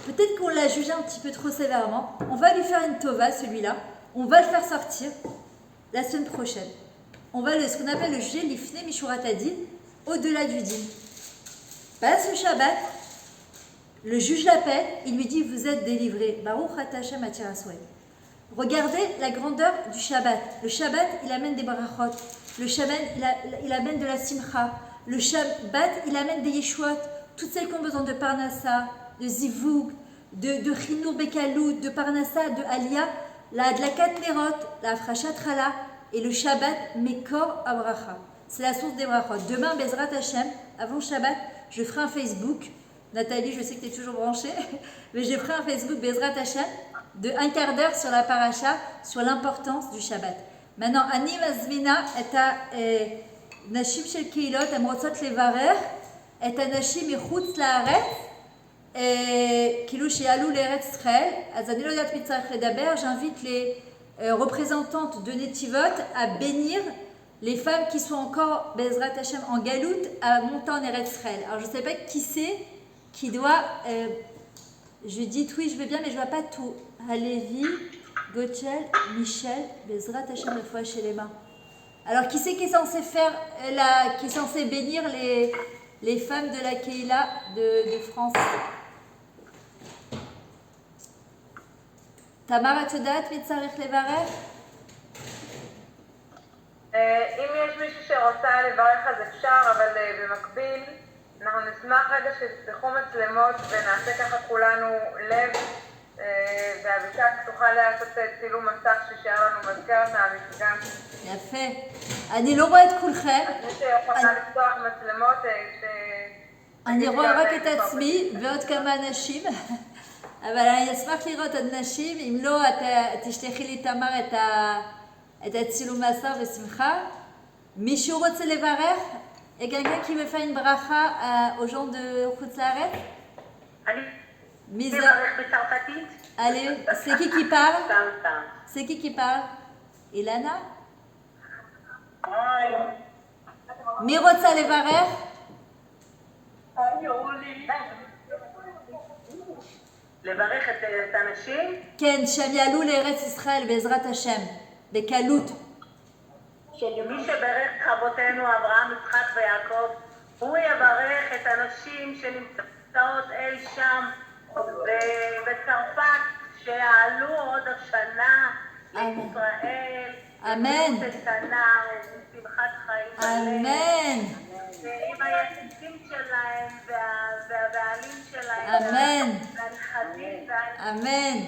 peut-être qu'on l'a jugé un petit peu trop sévèrement, on va lui faire une tova, celui-là, on va le faire sortir la semaine prochaine. On va ce qu'on appelle le juger l'ifne mishurat hadin, au-delà du din. Passe le Shabbat, le juge l'appelle, il lui dit, vous êtes délivré. Baruch ata Hashem atir aswed. Regardez la grandeur du Shabbat. Le Shabbat, il amène des brachot. Le Shabbat, il amène de la simcha. Le Shabbat, il amène des yeshuot. Toutes celles qui ont besoin de parnassa, de zivug, de chinour bekalout, de parnassa, de aliyah, de la katnerot, la afrashat chala, et le Shabbat, mekor abracha. C'est la source des brachot. Demain, Bezrat Hashem, avant Shabbat, je ferai un Facebook. Nathalie, je sais que tu es toujours branchée, mais je ferai un Facebook Bezrat Hashem de 1 quart d'heure sur la paracha, sur l'importance du Shabbat. Maintenant, Ani Mazmina est Nashim Shel Keilot, הן רוצות לברך את הנשים מחוץ לארץ, כאילו שיעלו לארץ ישראל, אז אני לא יודעת מי צריך לדבר, j'invite les représentantes de Netivot à bénir les femmes qui sont encore Bezrat Hashem en galout à monter en Eretz Israël. Alors je ne sais pas qui c'est qui doit, je lui dis oui je veux bien mais je ne vois pas tout. Halevi, Gotchel, Michel, Bezrat Hashem la fois chez les mains. Alors qui c'est qui est censé faire qui est censé bénir les femmes de la Keila de France? Tamar, את יודעת מי צריך לברך? אם יש מישהו שרוצה לברך אז אפשר, אבל במקביל אנחנו נשמח רגע שתפתחו מצלמות ונעשה ככה כולנו לב, ואבישק תוכל לעשות צילום מסך ששיער לנו מזכרת מהמפגש. יפה. אני לא רואה את כולכם. אז מי שיכולה לפתוח מצלמות אני רואה רק את עצמי ועוד כמה אנשים. אבל אני אשמח לראות עוד נשים, אם לא, תשלחי לי תמר את הצילום מסך בשמחה. מישהו רוצה לברך? Et quelqu'un qui veut faire une bracha aux gens de חוץ לארץ? אני מברך בצרפתית. Allez, c'est qui parle? C'est qui parle? אילנה? מי רוצה לברך? לברך את הנשים? כן, שהם יעלו לארץ ישראל בעזרת השם, בקלות. מי שברך את אבותינו אברהם, יצחק ויעקב, הוא יברך את הנשים שנמצאות אי שם בצרפת, שיעלו עוד השנה לישראל, אמן. לשנה, לשמחת חיים. אמן. ועם היחסים שלהם והבעלים שלהם. אמן. והנכדים אמן.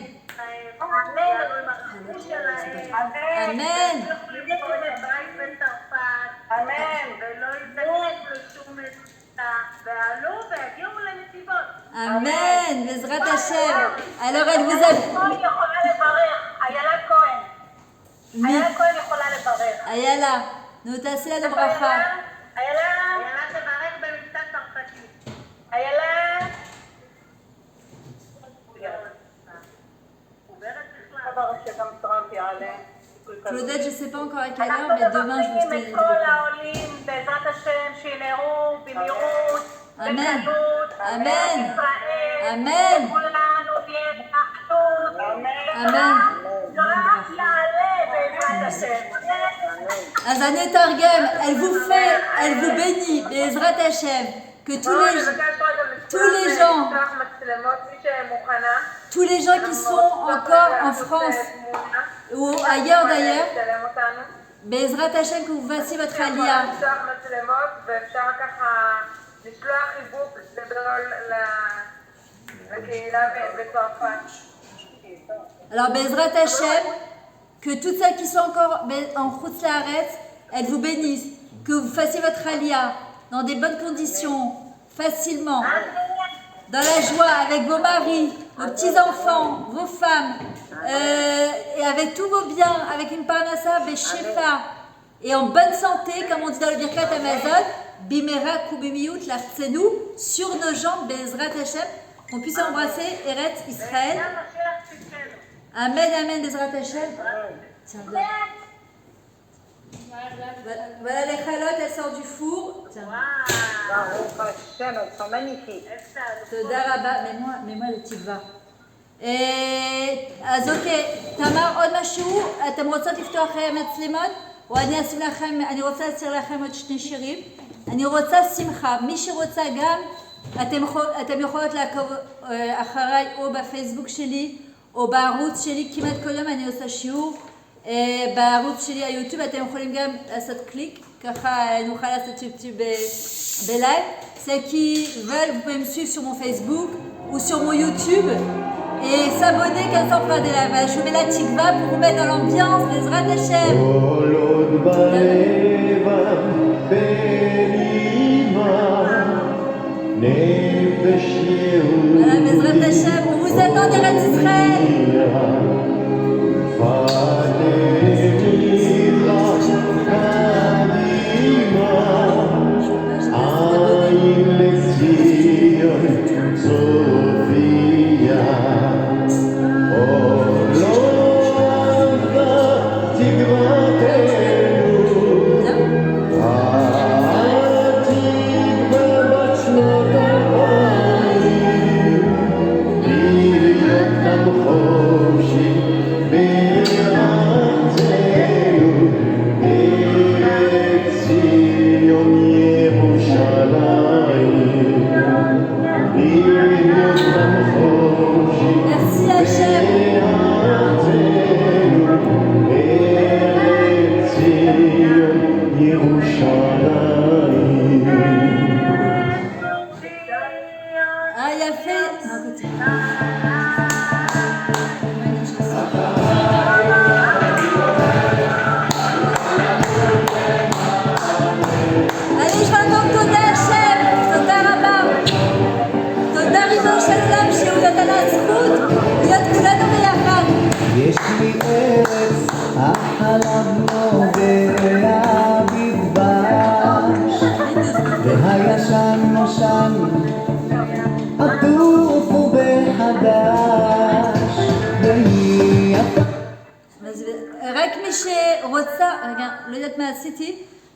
אמן. לבחור את בית בצרפת. אמן. ולא יזדקק לשום מצוקה. ועלו והגיעו לנתיבות. אמן. בעזרת השם. Alors elle vous a... יכולה לברך. איילה כהן. איילה כהן יכולה לברך. איילה, נו תעשי לנו ברכה. איילה תברך במבטא צרפתי. איילה. Claudette, je ne sais pas encore à quelle heure, mais demain je vous tiendrai. Amen. Amen. Amen. Amen. Azane Targem, elle vous bénit, Bezrat Hashem, que tous les gens qui sont encore en France ou ailleurs d'ailleurs, Bezrat Hashem, que vous fassiez votre aliyah. Alors Bezrat Hashem, que toutes celles qui sont encore en Chutz Laaretz, elles vous bénissent, que vous fassiez votre aliyah dans des bonnes conditions, facilement, dans la joie, avec vos maris, vos petits-enfants, vos femmes, et avec tous vos biens, avec une parnassa, beshefa, et en bonne santé, comme on dit dans le Birkat Amazon, bimera kubimiyut l'artsenu, sur nos jambes, bezrat Hashem, qu'on puisse embrasser Eretz Israël. Amen, amen, bezrat Hashem. Tiens, voilà les chalotes, elles sortent du four. Tiens. Baruch Hashem, elles sont magnifiques. תודה רבה, ממה לתקווה. אז אוקיי, תמר, עוד משהו? אתם רוצות לפתוח מצלמות? או אני אשים לכם, אני רוצה להציר לכם עוד שני שירים. אני רוצה שמחה, מי שרוצה גם, אתם יכולות לעקוב אחריי או בפייסבוק שלי, או בערוץ שלי, כמעט כל יום אני עושה שיעור. בערוץ שלי היוטיוב, אתם יכולים גם לעשות קליק, ככה נוכל לעשות יוטיוב בלייב. Ceux qui veulent, vous pouvez me suivre sur mon Facebook ou sur mon YouTube et s'abonner quand on fera des lavages. Je vous mets la tikva pour vous mettre dans l'ambiance des Zrat Hashem. Voilà, Bezrat Hashem, on vous attend d'Eretz Israël.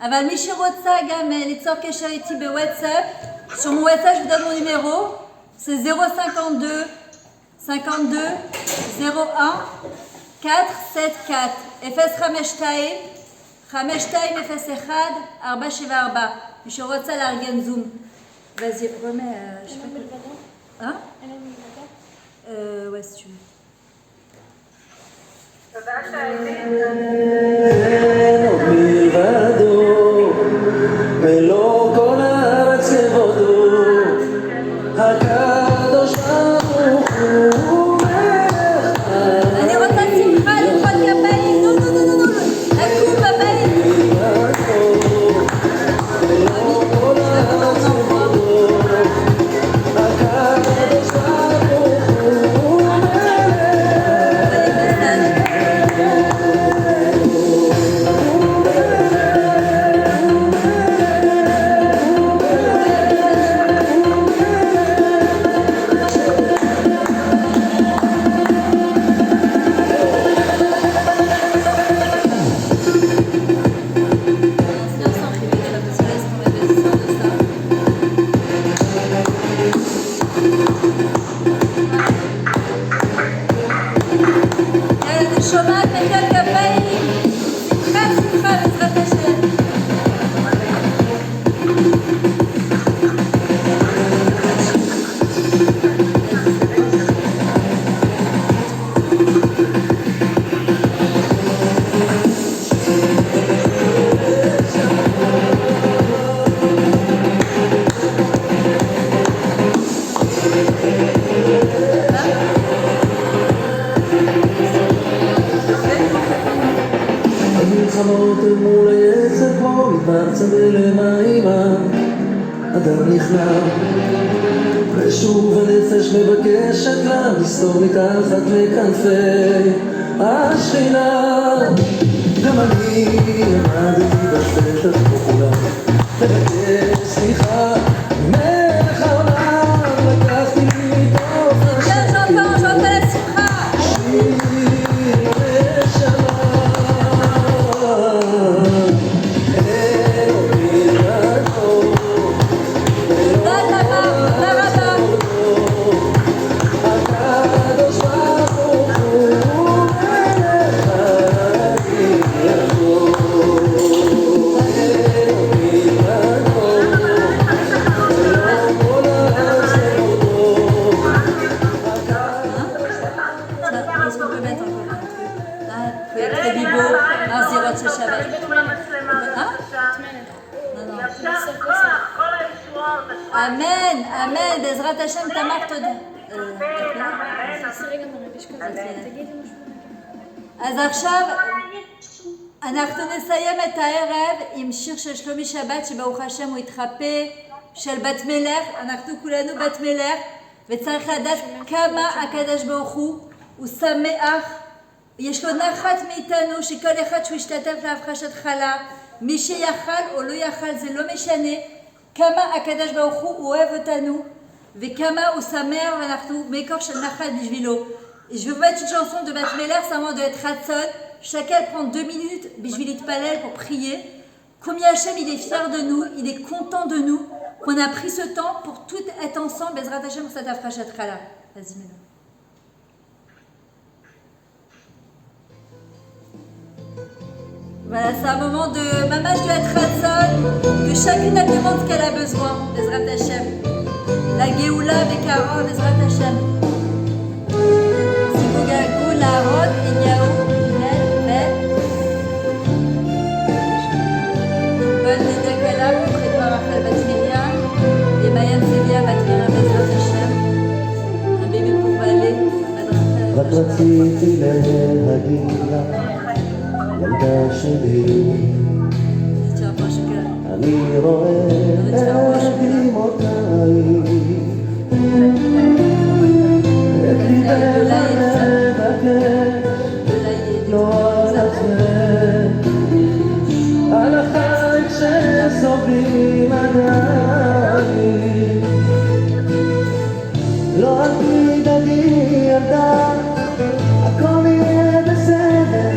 אבל מי שרוצה גם ליצור קשר איתי בוואטסאפ, sur mon WhatsApp je vous donne mon numéro, c'est 052 52 01 474 052 5201 474. מי שרוצה לארגן זום. Vas-y, remets, je sais pas quoi. Hein? Ouais, si tu veux. מלוא כל הארץ כבודו, הקדוש ברוך הוא אני רוצה שמחה, למחוא כפיים, נו, לקום בבית. מלוא כל הארץ כבודו, הקדוש ברוך הוא אדם נכנע, ושוב הנפש מבקשת לה לסתור מתחת לכנפי השכינה. גם אני עמדתי בפתח כולם לבקש סליחה ממלך העולם, לקחתי מתוך השקט שיר נשמה. אלוהים הטוב הקדוש ברוך הוא מלך העולם. אמן, אמן, בעזרת השם תמר תודה. אז עכשיו אנחנו נסיים את הערב עם שיר של שלומי שבת שברוך השם הוא התחפה של בת מלך. אנחנו כולנו בת מלך וצריך לדעת כמה הקדוש ברוך הוא שמח. יש לו נחת מאיתנו שכל אחד שהוא ישתתף להפחשת חלה, מי שיכל או לא יכל זה לא משנה, כמה הקדוש ברוך הוא אוהב אותנו וכמה הוא שמח ואנחנו מקור של נחת בשבילו. Je vais vous mettre une chanson de Bat Meler, c'est un moment de être Hatson. Chacun prend 2 minutes בשביל להתפלל pour prier. Combien Hachem il est fier de nous, il est content de nous, qu'on a pris ce temps pour tout être ensemble. Bezrat Hachem pour cette afrachat chala. Vas-y Mela. Voilà, c'est un moment de mamash de être Hatson, que chacune elle demande ce qu'elle a besoin. Bezrat Hachem. La Géoula avec Aaron, Bezrat Hachem. Gagou, Larod, Eliaou, Hillel, Bet. Bonne Nedakala, pour Edouard Rachel Bat Miriam, et Mayam Sevilla Bat Miriam Bezrat Hashem. Un bébé pour Valé, רק רציתי להגיד לה, ילדה שלי, אני רואה את דמעותייך, את ליבך לא על עצמך, על החיים שסובלים עדיין. לא אל תדאגי ילדה, הכל יהיה בסדר.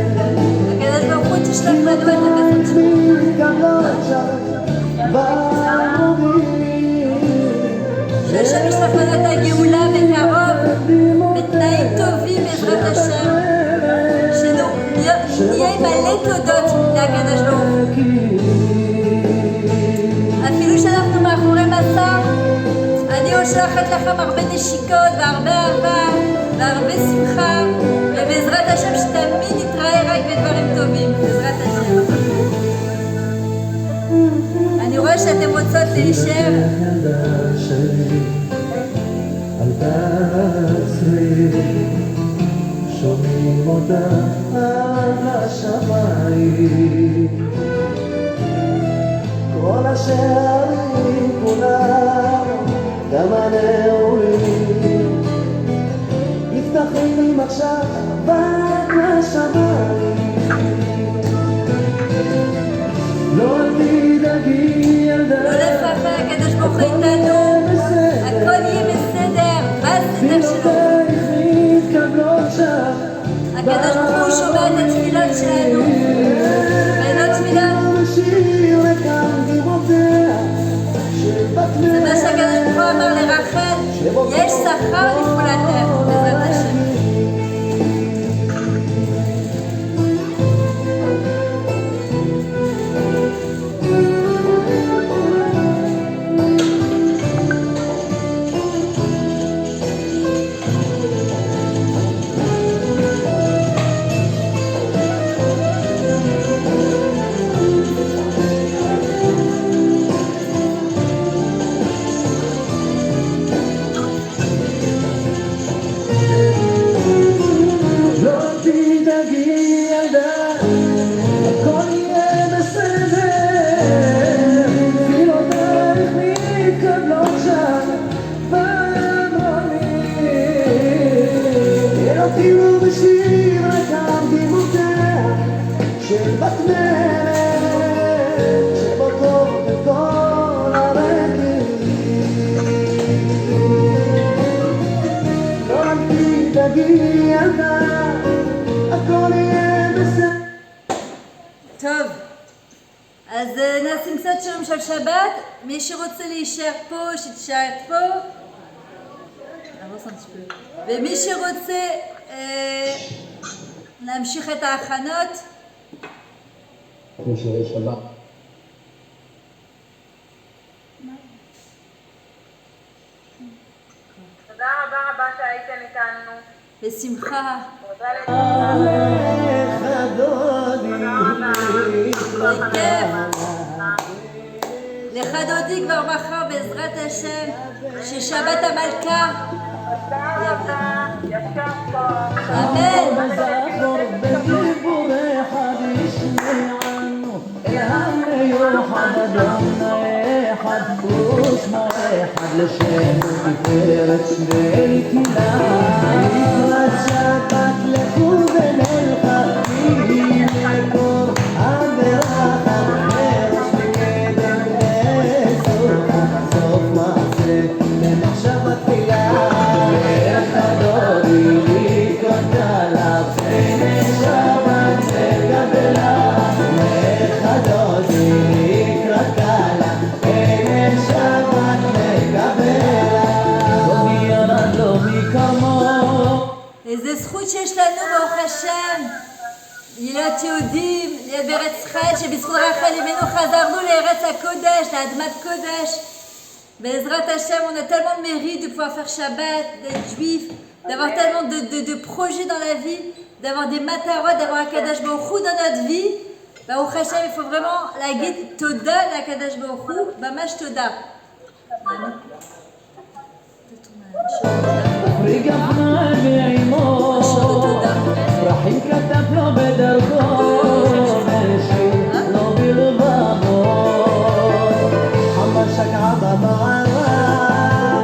הקדוש ברוך הוא תשלח לנו את המסר. גם לא עכשיו בהורים. שהשם ישלח לנו את הגאולה בקרוב, בתנאים טובים בעזרת השם. נהיה מלא תודות לקדוש ברוך הוא. אפילו שאנחנו מאחורי מסך, אני שולחת לכם הרבה נשיקות והרבה אהבה והרבה שמחה, ובעזרת השם שתמיד נתראה רק בדברים טובים, בעזרת השם. אני רואה שאתם רוצות להישאר. אל תעצרי, שומעים אותה עד לשמיים, כל השערים כולם, גם הנעורים, נפתחים עכשיו עד לשמיים. לא אל תדאגי ילדה, לא לפחד, הקדוש ברוך הוא איתנו, הכל יהיה בסדר, בסדר שלו. הקדוש ברוך הוא שומע את התפילות שלנו, ואינו תפילה. זה מה שהקדוש ברוך הוא אמר לרחל, יש שכר לפעולתך, בעזרת השם. טוב, אז נשים קצת שירים של שבת, מי שרוצה להישאר פה, שתישאר פה. ומי שרוצה להמשיך את ההכנות. שירי שבת. תודה רבה רבה שהייתם איתנו. בשמחה. תודה לכם. בכיף. לך דודי כבר מחר בעזרת השם, ששבת המלכה. תודה רבה. ישר פה. אמן. זכור בדיבורך וישמענו אל המיוחד אדוני אחד ושמו אחד לשם תפארת שמי קהילה לקראת שבת לכו ונלחמים לקור הברכה וראש מקדם לסוכה סוף מעשה למחשבה תפילה דודי לקראת עליו שבת לקבלה דודי לקראת עליו שבת לקבלה דודי ירד לו מכמו איזה זכות שיש לנו ברוך השם להיות יהודים, להיות בארץ חי, שבזכות רחל אמנו חזרנו לארץ הקודש, לאדמת קודש. בעזרת Hachem, on a tellement de mérite de pouvoir faire Shabbat, d'être juif, d'avoir tellement de projets dans la vie, d'avoir des matarot, d'avoir un Kadosh Baruch Hu dans notre vie. Baruch Hashem, il faut vraiment la guide Toda, la Kadosh Baruch Hu, Bamash Toda. רגפנה בעימו פרחים כתב לו בדרכו ושיר לו בלבבו חמה שקעה במערב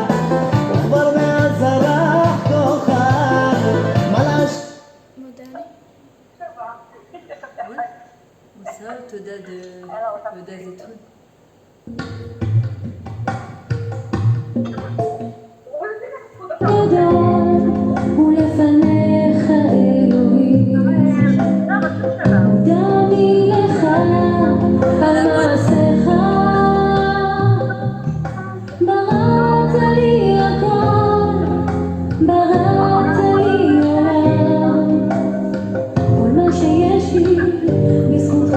וכבר מהזרח כוכב מלאש Ça, Toda de Zetoun. תודה ולפניך אלוהים דמי לך על מעשיך בראת לי הכל בראת לי עולם כל מה שיש לי בזכותך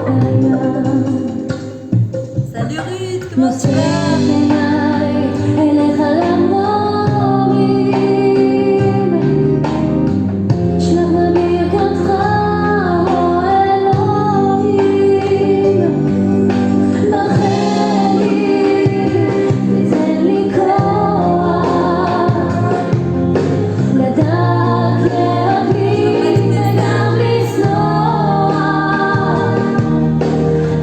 קיים Salut Ruth, comment tu vas? אליך למרומים שלח נא ברכתך או אלוהים בחר לי ותן לי כוח לדעת להבין וגם לשנוא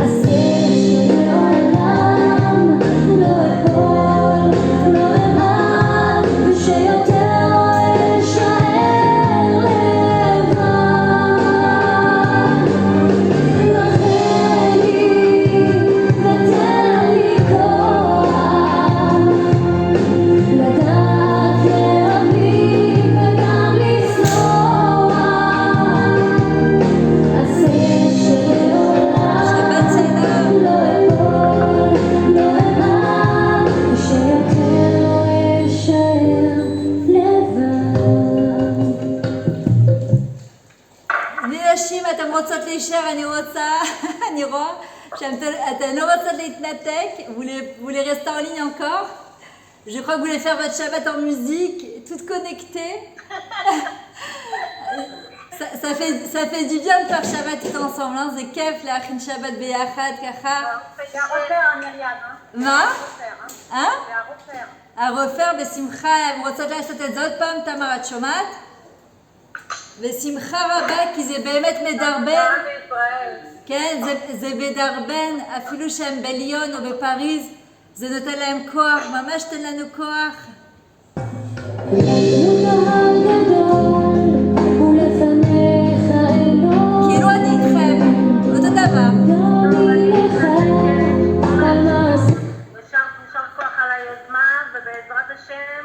עשה שלעולם לא אפול לא אמעד ושיותר לא אשאר לבד בחר לי ותן לי כוח לדעת להבין וגם לשנוא עשה שלעולם לא אפול לא אמעד ושיותר לא אשאר לבד בני נשים, אתן רוצות להישאר, אני רואה שאתן לא רוצות להתנתק, vous voulez rester en ligne encore. Je crois que vous voulez faire votre Shabbat en musique, toutes connectées. Ça fait du bien de faire Shabbat tout ensemble, hein. C'est kef, להכין Shabbat ביחד, ככה. C'est à refaire, Myriam. מה? Hein? hein? C'est à refaire. à refaire בשמחה, הן רוצות לעשות את זה עוד פעם, תמר, את שומעת? בשמחה רבה, כי זה באמת מדרבן. עם ישראל. כן, זה מדרבן, אפילו שהם בליון או בפריז, זה נותן להם כוח, ממש נותן לנו כוח. לנו קהל גדול ולפניך אלוהים כאילו אני איתכם, אותו דבר. דמי לך על מעשיך יישר כוח על היוזמה, ובעזרת השם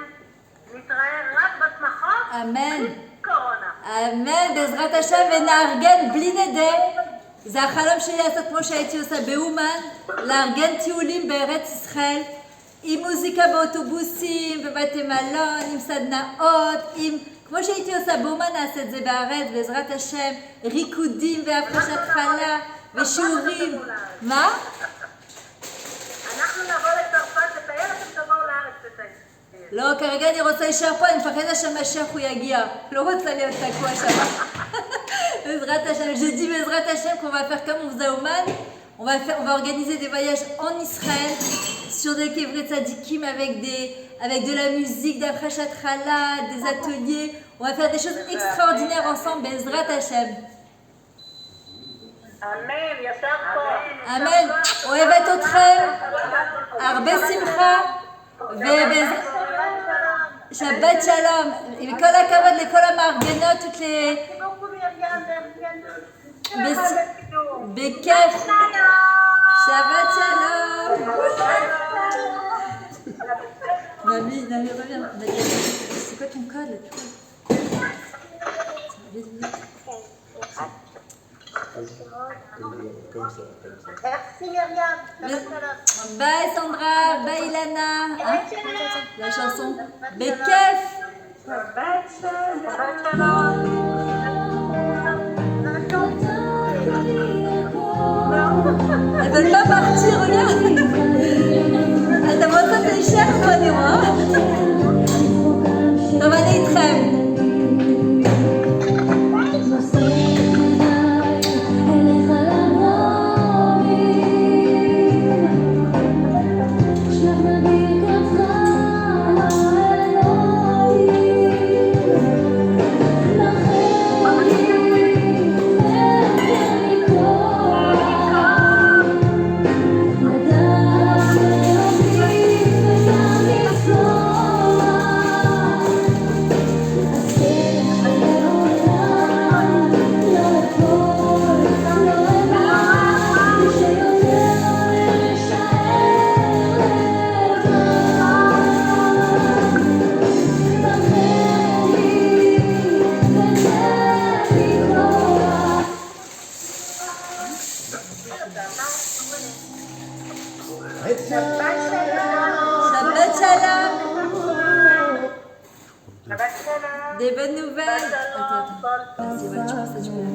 נתראה רק בשמחות אמן. קורונה. אמן, בעזרת השם, ונארגן בלי נדר. זה החלום שלי לעשות כמו שהייתי עושה באומן, לארגן טיולים בארץ ישראל, עם מוזיקה באוטובוסים, בבתי מלון, עם סדנאות, כמו שהייתי עושה באומן, נעשה את זה בארץ, בעזרת השם, ריקודים והפרשת חלה ושיעורים. מה? אנחנו נבוא לצרפת לטייל, אתם תבואו לארץ לטייל. לא, כרגע אני רוצה להישאר פה, אני מפחדת שהמשיח הוא יגיע. לא רוצה להיות תקוע שם. בעזרת השם, j'ai dit בעזרת השם qu'on va faire comme on faisait au Man. On va organiser des voyages en Israël sur des Kevret Tzadikim avec de la musique, d'Afrashat Chala, des ateliers. On va faire des choses extraordinaires ensemble, בעזרת השם. אמן, ישר פה. אמן. אוהבת אתכם. הרבה שמחה. שבת שלום, וכל הכבוד לכל המארגנות, toutes les... בכיף. שבת שלום. Mamie, reviens. C'est quoi ton code là? Merci Myriam. Bye Sandra, bye Ilana. Hein? La chanson. Bekef. Elles veulent pas partir, regarde. אתה רוצה להישאר פה אני רואה. טוב, אני איתכם. Des bonnes nouvelles. Attends. Vas-y, tu passes, tu peux.